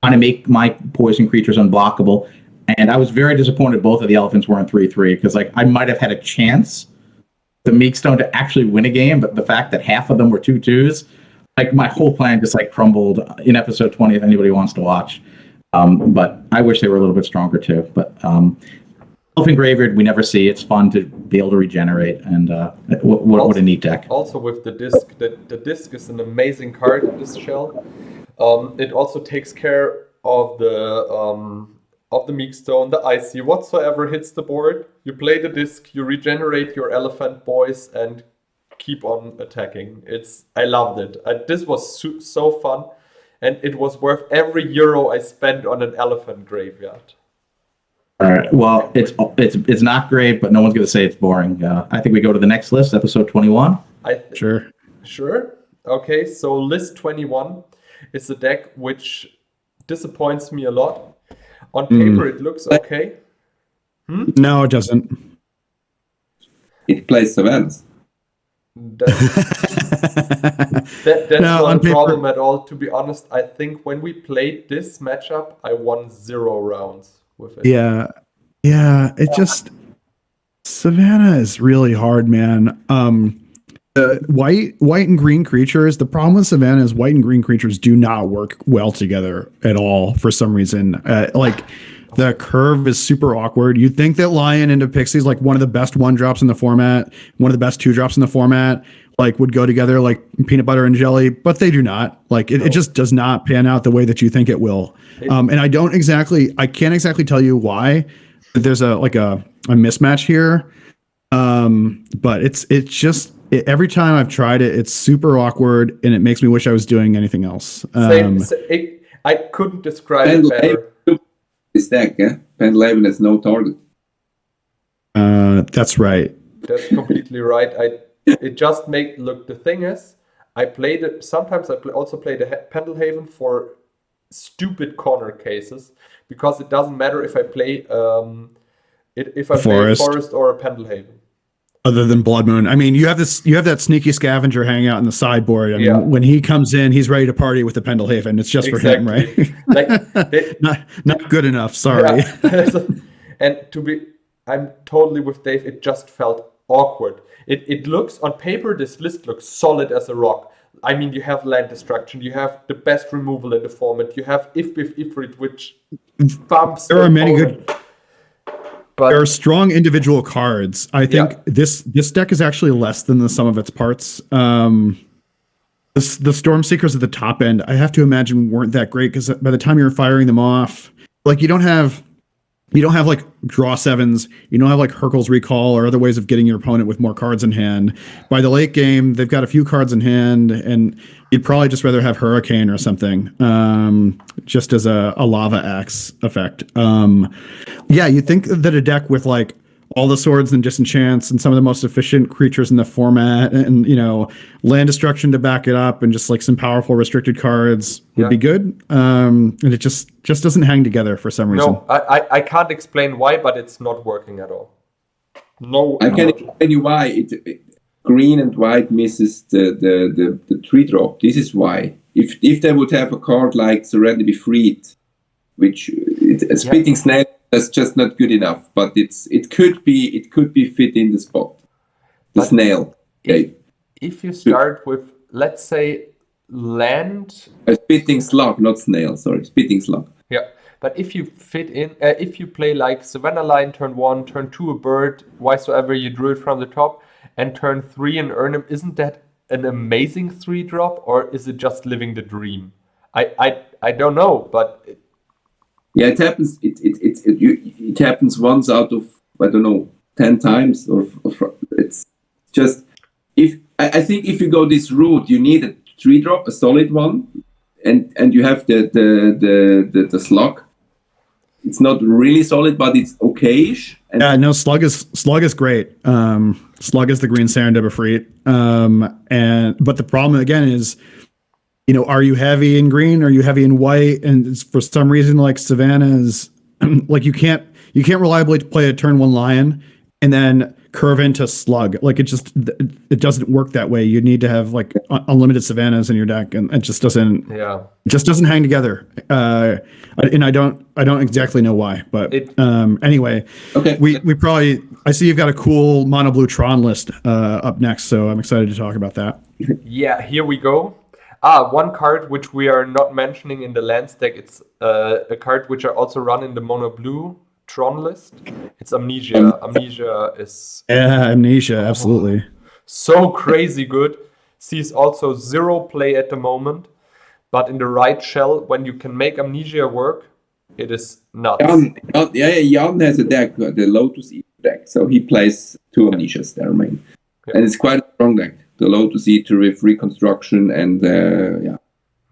B: trying to make my poison creatures unblockable, and I was very disappointed both of the elephants were in 3/3 because I might have had a chance the Meekstone to actually win a game, but the fact that half of them were 2/2s, my whole plan just crumbled in episode 20 if anybody wants to watch. But I wish they were a little bit stronger too. But Elephant Graveyard, we never see. It's fun to be able to regenerate, and what a neat deck.
A: Also with the disc, the disc is an amazing card in this shell. It also takes care of the Meekstone, the Icy, whatsoever hits the board. You play the disc, you regenerate your elephant boys, and keep on attacking. I loved it. This was so fun, and it was worth every euro I spent on an elephant graveyard.
B: All right. Well, it's not great, but no one's going to say it's boring. I think we go to the next list, episode 21.
C: Sure.
A: Okay, so list 21 is a deck which disappoints me a lot. On paper, it looks okay.
C: No, it doesn't.
D: It plays Savannas.
A: That's not a problem at all. To be honest, I think when we played this matchup, I won 0 rounds with it.
C: Yeah. It just Savannah is really hard, man. White and green creatures. The problem with Savannah is white and green creatures do not work well together at all for some reason. The curve is super awkward. You'd think that Lion into Pixie is one of the best 1-drops in the format, one of the best 2-drops in the format, would go together like peanut butter and jelly, but they do not. It just does not pan out the way that you think it will. And I can't exactly tell you why. There's a mismatch here. But it's just every time I've tried it, it's super awkward, and it makes me wish I was doing anything else.
A: I couldn't describe it better.
D: This deck, yeah? Penleven has no target.
C: That's right.
A: That's completely right. The thing is, I played it. Sometimes I also play the Pendelhaven for stupid corner cases, because it doesn't matter if I play play a Forest or a Pendelhaven.
C: Other than Blood Moon, I mean, you have that sneaky scavenger hanging out in the sideboard. I mean, when he comes in, he's ready to party with the Pendelhaven. It's just for him, right? Not good enough. Sorry.
A: Yeah. And I'm totally with Dave. It just felt awkward. It looks on paper. This list looks solid as a rock. I mean, you have land destruction. You have the best removal in the format. You have Ifrit, which bumps.
C: There are many good. But there are strong individual cards. I think this deck is actually less than the sum of its parts. The Storm Seekers at the top end, I have to imagine, weren't that great, because by the time you're firing them off, you don't have draw 7s, you don't have Hurkyl's Recall or other ways of getting your opponent with more cards in hand. By the late game, they've got a few cards in hand, and you'd probably just rather have Hurricane or something, just as a lava axe effect. You'd think that a deck with all the swords and disenchants and some of the most efficient creatures in the format, and land destruction to back it up, and just some powerful restricted cards would be good. And it just doesn't hang together for some reason.
A: No, I can't explain why, but it's not working at all. No,
D: I can explain you why. green and white misses the 3-drop. This is why. If they would have a card like Surrender Be Freed, which a Spitting Snail, that's just not good enough. But it could be fit in the spot. The snail.
A: If you start with, let's say, land.
D: A Spitting Slug, not snail. Sorry, Spitting Slug.
A: Yeah, but if you fit in, if you play like Savannah Lion turn 1, turn 2 a bird, whatsoever you drew it from the top, and turn 3 an Urnham, isn't that an amazing 3-drop, or is it just living the dream? I don't know, but
D: it happens. It happens once out of, I don't know, 10 times, or it's just I think if you go this route, you need a 3-drop, a solid one, and you have the slug. It's not really solid, but it's okayish.
C: Slug is great. Slug is the green Serendip Freet. But the problem again is, are you heavy in green? Are you heavy in white? And it's, for some reason, like Savannah is like you can't reliably play a turn 1 lion and then curve into slug. Like it doesn't work that way. You need to have like unlimited Savannahs in your deck, and it just doesn't hang together. And I don't exactly know why, but anyway,
D: okay.
C: We probably, I see you've got a cool mono blue Tron list up next, so I'm excited to talk about that.
A: Yeah, here we go. One card which we are not mentioning in the lands deck. It's a card which I also run in the mono blue Tron list. It's Amnesia. Amnesia is...
C: Yeah, Amnesia, absolutely.
A: So crazy good. Sees also 0 play at the moment. But in the right shell, when you can make Amnesia work, it is nuts.
D: Jan has a deck, the Lotus Eater deck. So he plays 2 Amnesias there, man. Yeah. And it's quite a strong deck. The Lotus Eater with Reconstruction and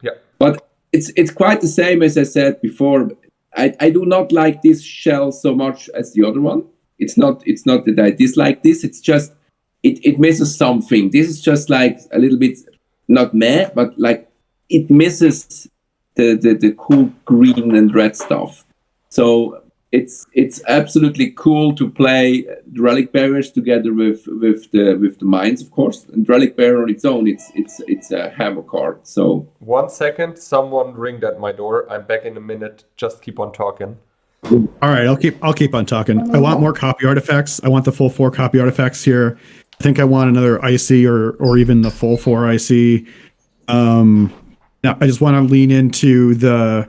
A: Yeah.
D: But it's quite the same as I said before. I do not like this shell so much as the other one. It's not that I dislike this. It's just it misses something. This is just like a little bit not meh, but like it misses the cool green and red stuff. So it's absolutely cool to play Relic Bearers together with the mines, of course. And Relic Bearer on its own, it's a hammer card. So
A: 1 second, someone ringed at my door. I'm back in a minute. Just keep on talking.
C: All right, I'll keep on talking. I want more copy artifacts. I want the full 4 copy artifacts here. I think I want another Icy or even the full 4 Icy. Now I just want to lean into the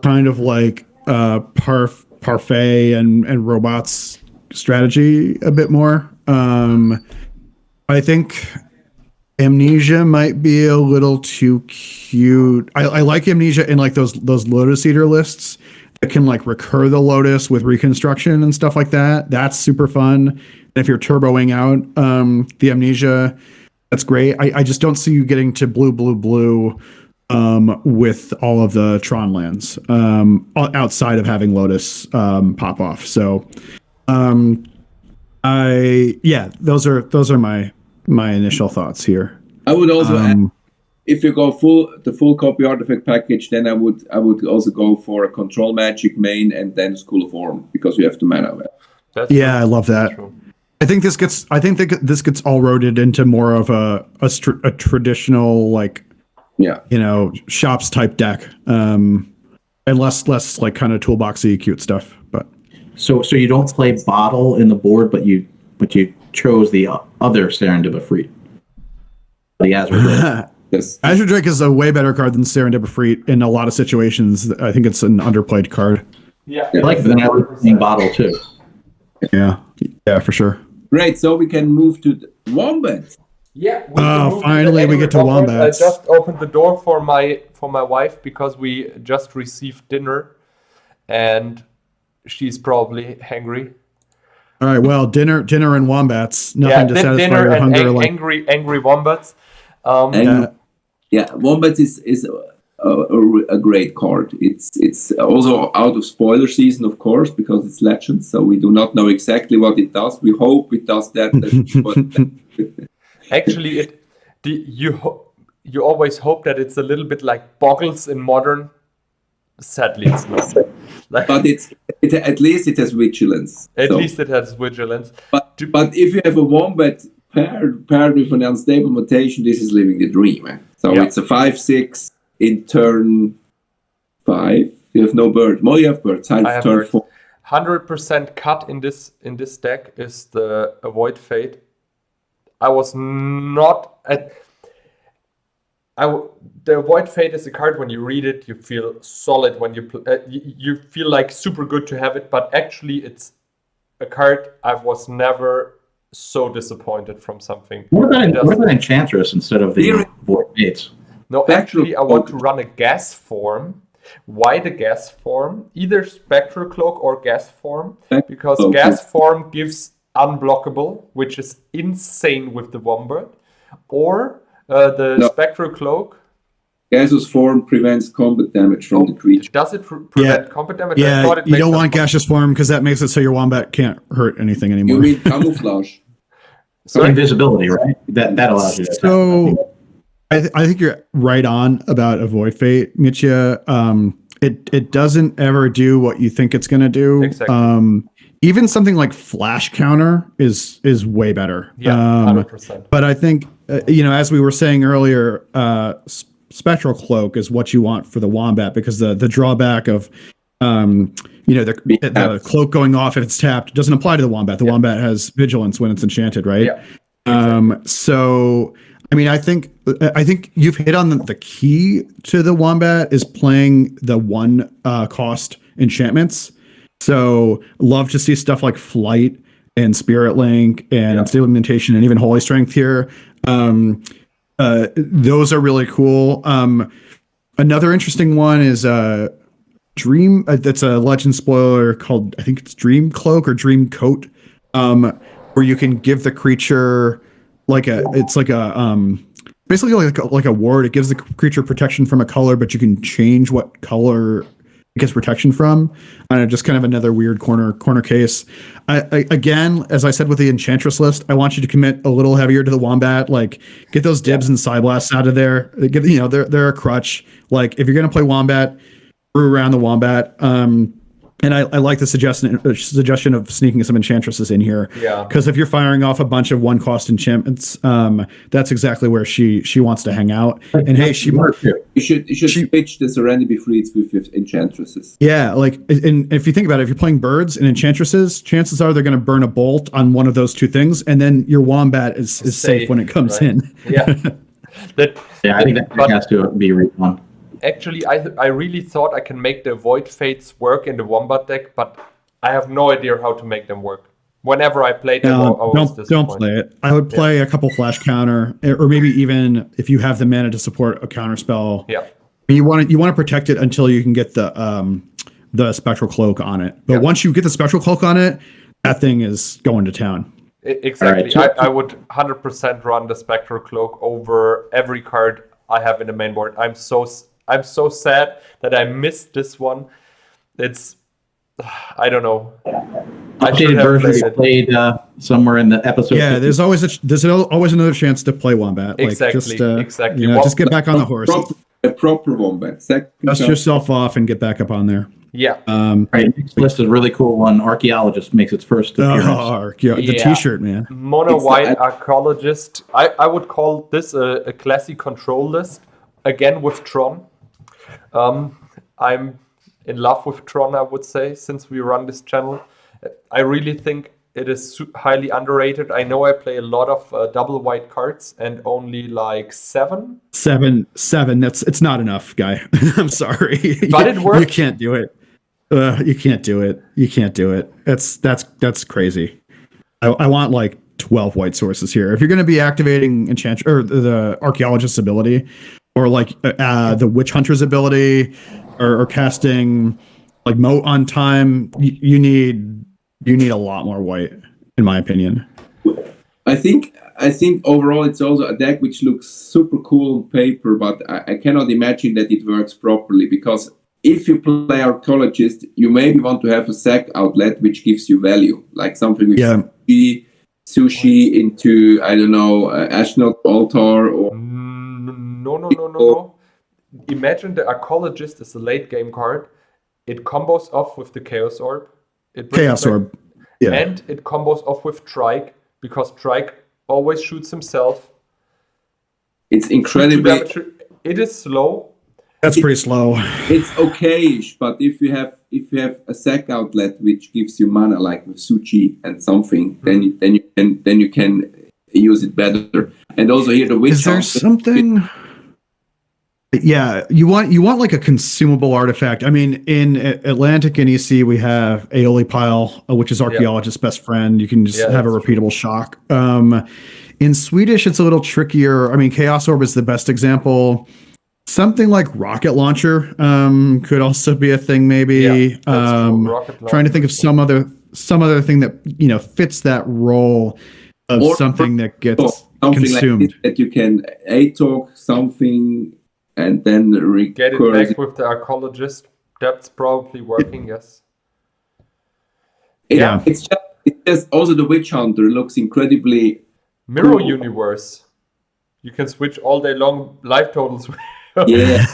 C: kind of like parfait and robots strategy a bit more. I think Amnesia might be a little too cute. I like Amnesia in like those Lotus Eater lists that can like recur the Lotus with Reconstruction and stuff like that. That's super fun. And if you're turboing out the Amnesia, that's great. I just don't see you getting to blue with all of the Tron lands outside of having Lotus pop off. So those are my initial thoughts here.
D: I would also add, if you go the full copy artifact package, then I would also go for a Control Magic main and then School of Orm, because you have the mana.
C: I love that. I think this gets all rotated into more of a traditional like shops type deck, and less like kind of toolboxy cute stuff. But
B: so you don't play Bottle in the board, but you chose the other Serendip Freet, the Azure Drake.
D: Yes.
C: Azure Drake is a way better card than Serendip Freet in a lot of situations. I think it's an underplayed card.
A: Yeah,
B: I like Vanilla in Bottle too.
C: Yeah, for sure.
D: Great, so we can move to the Wombat.
A: Yeah.
C: Finally we get to Wombats.
A: I just opened the door for my wife because we just received dinner, and she's probably hangry.
C: All right, well, dinner and Wombats. Nothing to satisfy
A: dinner
C: your
A: and
C: hunger.
A: angry Wombats.
D: Wombat is a great card. It's also out of spoiler season, of course, because it's Legends, so we do not know exactly what it does. We hope it does that.
A: Actually, you always hope that it's a little bit like Boggles in Modern. Sadly, it's not.
D: But at least it has Vigilance.
A: At least it has Vigilance.
D: But if you have a Wombat paired with an unstable mutation, this is living the dream. So it's a 5/6 in turn 5. You have no bird. Well, you have birds.
A: I have
D: turn
A: birds.
D: 4.
A: 100% cut in this deck is the Avoid Fate. I was not at. The Avoid Fate is a card, when you read it, you feel solid. When you feel like super good to have it, but actually it's a card I was never so disappointed from something.
B: What about Enchantress instead of the Void Fates?
A: No, actually I want to run a gas form. Why the gas form? Either Spectral Cloak or gas form, because gas form gives unblockable, which is insane with the Wombat, or the Spectral Cloak.
D: Gaseous form prevents combat damage from the creature.
A: Does it prevent combat damage?
C: Yeah, you don't want gaseous form because that makes it so your Wombat can't hurt anything anymore.
D: You mean camouflage?
B: Invisibility, right? That allows you to.
C: So I think you're right on about Avoid Fate, Mitja. It doesn't ever do what you think it's going to do.
A: Exactly.
C: Even something like Flash Counter is way better.
A: Yeah, 100%.
C: But I think as we were saying earlier, Spectral Cloak is what you want for the Wombat, because the drawback of the cloak going off if it's tapped doesn't apply to the Wombat. The Wombat has vigilance when it's enchanted, right?
A: Yeah. Exactly.
C: So I mean, I think you've hit on the key to the Wombat is playing the 1 cost enchantments. So love to see stuff like Flight and Spirit Link and Implementation and even Holy Strength here. Those are really cool. Another interesting one is Dream. That's a Legend spoiler called, I think it's Dream Cloak or Dream Coat, where you can give the creature basically like a ward. It gives the creature protection from a color, but you can change what color it gets protection from. Just kind of another weird corner case. Again, as I said with the Enchantress list, I want you to commit a little heavier to the Wombat. Like, get those dibs and side blasts out of there. They're a crutch. Like, if you're gonna play Wombat, brew around the Wombat. And I like the suggestion of sneaking some enchantresses in here.
A: Yeah.
C: Because if you're firing off a bunch of 1 cost enchantments, that's exactly where she wants to hang out. And hey,
D: you should pitch the Serenity Fleets with enchantresses.
C: Yeah, and if you think about it, if you're playing birds and enchantresses, chances are they're going to burn a bolt on one of those 2 things, and then your Wombat is safe when it comes in.
A: Yeah.
B: I think that has to be redone.
A: Actually, I really thought I can make the Void Fates work in the Wombat deck, but I have no idea how to make them work. Whenever I played them, I was disappointed.
C: Don't play it. I would play a couple Flash Counter, or maybe even if you have the mana to support a counter spell.
A: Yeah.
C: You want to protect it until you can get the Spectral Cloak on it. But once you get the Spectral Cloak on it, that thing is going to town.
A: Exactly. Right. I would 100% run the Spectral Cloak over every card I have in the main board. I'm so sad that I missed this one. It's, I don't know.
B: Updated version played somewhere in the episode.
C: Yeah, 50. There's always another chance to play Wombat.
A: Exactly.
C: Just get back on the horse.
D: A proper Wombat.
C: Dust yourself off and get back up on there.
A: Yeah.
B: Right. Next list is a really cool one. Archaeologist makes its first appearance.
C: The T-shirt, man.
A: Mono white archaeologist. I would call this a classy control list. Again with Tron. I'm in love with Tron, I would say, since we run this channel. I really think it is highly underrated. I know I play a lot of double white cards and only like 7.
C: It's not enough, guy. I'm sorry.
A: But it works.
C: You can't do it. You can't do it. That's crazy. I want like 12 white sources here. If you're going to be activating enchant or the archaeologist's ability, or like the witch hunter's ability, or casting like moat on time, you need a lot more white, in my opinion.
D: I think overall it's also a deck which looks super cool on paper, but I cannot imagine that it works properly, because if you play archaeologist, you maybe want to have a sack outlet which gives you value, like something with sushi into, I don't know, Ashnod Altar or...
A: No. Imagine the archaeologist is a late game card. It combos off with the Chaos Orb.
C: Chaos Orb. Yeah.
A: And it combos off with Trike, because Trike always shoots himself.
D: It's
A: Two
D: incredibly.
A: damage. It is slow.
C: That's pretty slow.
D: It's okayish, but if you have a sack outlet which gives you mana like with Suchi and something, then you can use it better. And also here the witch.
C: Is there something? Yeah, you want like a consumable artifact. I mean, in Atlantic and EC we have Aeoli Pile, which is Archaeologist's best friend. You can just have a repeatable shock. In Swedish, it's a little trickier. I mean, Chaos Orb is the best example. Something like Rocket Launcher could also be a thing, maybe.
A: Yeah, that's cool.
C: Trying to think of some other thing that fits that role of something that gets consumed.
D: Like that you can talk something and then
A: get it back with the Archaeologist. That's probably working. Yes.
D: It's just also the Witch Hunter looks incredibly
A: Mirror Universe. You can switch all day long life totals.
D: Yeah.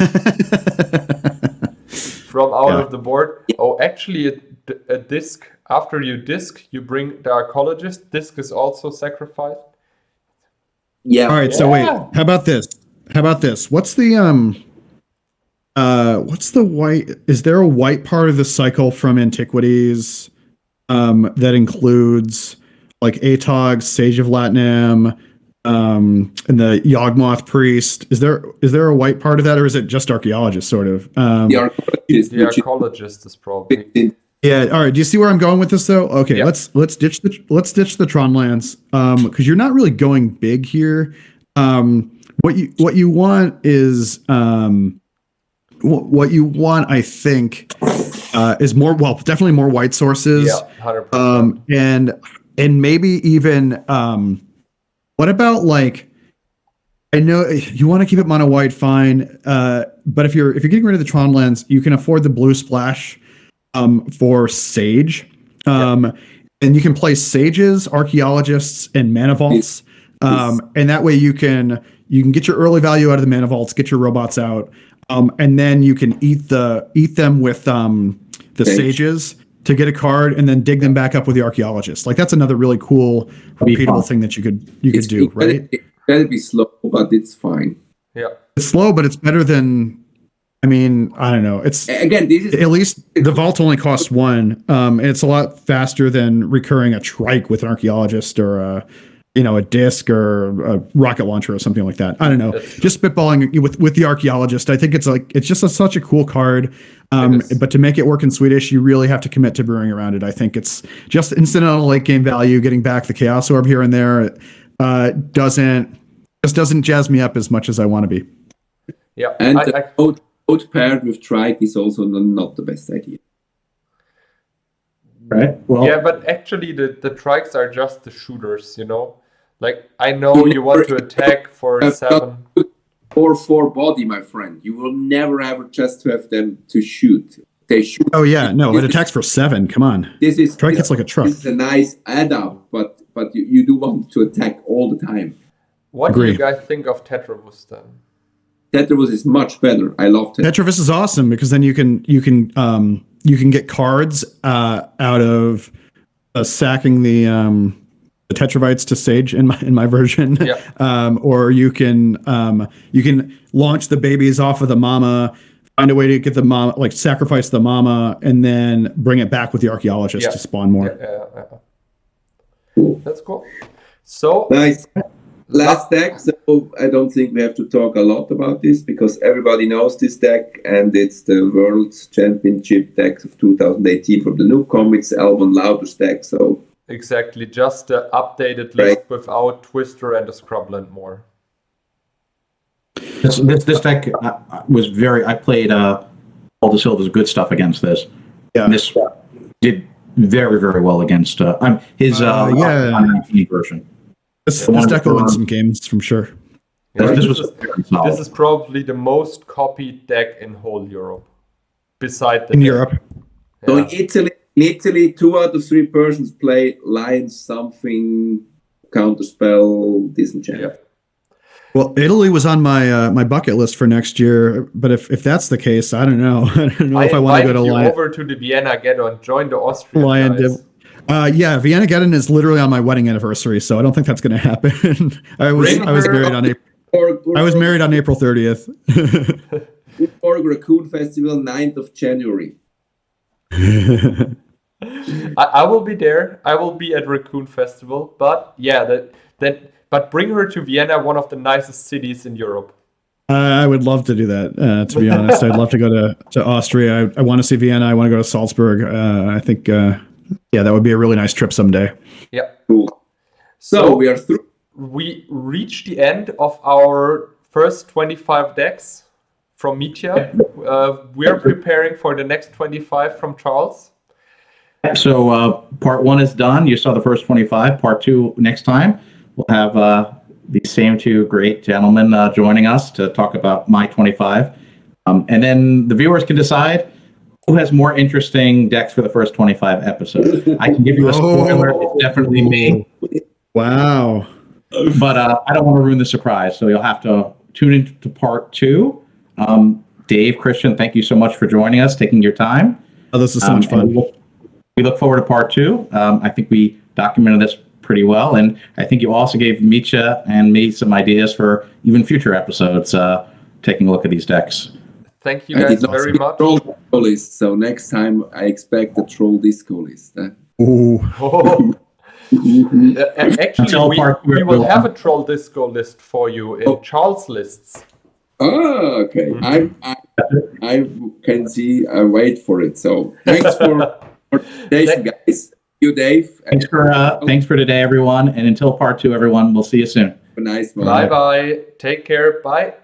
A: From out of the board. Oh, actually, a disc. After you disc, you bring the Archaeologist. Disc is also sacrificed.
D: Yeah.
C: All right. So wait. How about this? What's the white? Is there a white part of the cycle from Antiquities that includes like Atog, Sage of Latnam, and the Yawgmoth Priest? Is there a white part of that, or is it just Archaeologist sort of?
D: The
A: Archaeologist is probably.
C: Yeah. All right. Do you see where I'm going with this, though? Okay. Yeah. Let's ditch the Tron lands because you're not really going big here. What you want is what you want, I think, is more, well, definitely more white sources.
A: Yeah, 100%.
C: And maybe even what about, like, I know you want to keep it mono white, fine, but if you're getting rid of the Tron lands, you can afford the blue splash for Sage, and you can play Sages, Archaeologists, and Mana Vaults, and that way you can get your early value out of the Mana Vaults, get your robots out, and then you can eat them with the Sages to get a card, and then dig them back up with the Archaeologists. Like, that's another really cool, repeatable thing that you could do, right?
D: It'll be slow, but it's fine.
A: Yeah,
C: it's slow, but it's better than. I mean, I don't know. It's
D: again, this is
C: at least the vault only costs one. And it's a lot faster than recurring a trike with an Archaeologist or a disc or a rocket launcher or something like that. I don't know. Just spitballing with the Archaeologist. I think it's just such a cool card. But to make it work in Swedish, you really have to commit to brewing around it. I think it's just incidental late game value. Getting back the Chaos Orb here and there doesn't jazz me up as much as I want to be.
A: Yeah,
D: and both paired with trike is also not the best idea.
C: Right. Well.
A: Yeah, but actually the trikes are just the shooters. Like, I know you want to attack for 7.
D: 4/4 body, my friend. You will never ever just have them to shoot. They shoot.
C: Oh yeah, no, it attacks for 7. Come on. Trike hits like a truck.
D: This is a nice add-up, but you do want to attack all the time.
A: What do you guys think of Tetravus then?
D: Tetravus is much better. I love Tetravus.
C: Tetravus is awesome because then you can get cards out of sacking the Tetravites to Sage in my version.
A: Yeah.
C: Or you can launch the babies off of the mama, find a way to get the mama, like sacrifice the mama, and then bring it back with the Archaeologist to spawn more.
A: Yeah. Cool. That's cool. So
D: nice. Last deck, so I don't think we have to talk a lot about this because everybody knows this deck, and it's the World Championship deck of 2018 from the Newcom. It's Elvon Lauder's deck, so
A: exactly, just the updated list without Twister and the Scrubland more.
B: This deck was very. I played all the Silva's good stuff against this.
C: Yeah,
B: and this did very, very well against his version.
C: This deck will win some games from sure.
A: Yeah,
B: this
A: is probably the most copied deck in whole Europe, beside the
C: Europe.
D: So in Italy, 2 out of 3 persons play Lions something, Counterspell, Disenchant.
A: Yeah.
C: Well, Italy was on my bucket list for next year, but if that's the case, I don't know. I don't know if I want to go to
A: Lion. Over to the Vienna Ghetto and join the Austrian
C: Lion
A: guys.
C: Yeah, Vienna Geddon is literally on my wedding anniversary, so I don't think that's going to happen. I was married on April 30th.
D: Or Raccoon Festival, 9th of January.
A: I will be there. I will be at Raccoon Festival. But yeah, but bring her to Vienna, one of the nicest cities in Europe.
C: I would love to do that. To be honest, I'd love to go to Austria. I want to see Vienna. I want to go to Salzburg. I think, that would be a really nice trip someday.
A: Yeah.
D: Cool. So we are through.
A: We reached the end of our first 25 decks from Mitja. We are preparing for the next 25 from Charles.
B: So part 1 is done. You saw the first 25. Part 2 next time. We'll have these same two great gentlemen joining us to talk about my 25. And then the viewers can decide who has more interesting decks for the first 25 episodes. I can give you a spoiler. It's definitely me.
C: Wow.
B: But I don't want to ruin the surprise. So you'll have to tune into part 2. Dave, Christian, thank you so much for joining us, taking your time.
C: Oh, this is so much fun.
B: We look forward to part 2. I think we documented this pretty well, and I think you also gave Mitja and me some ideas for even future episodes, taking a look at these decks.
A: Thank you guys very much.
D: Troll disco list, so next time I expect the troll disco list.
C: Ooh.
A: Actually, we will have a troll disco list for you in Charles lists.
D: Oh, okay. I can see. I wait for it. So thanks for participation, guys. You, Dave.
B: Thanks for today, everyone. And until part 2, everyone, we'll see you soon.
D: Have a nice one.
A: Bye bye. Take care. Bye.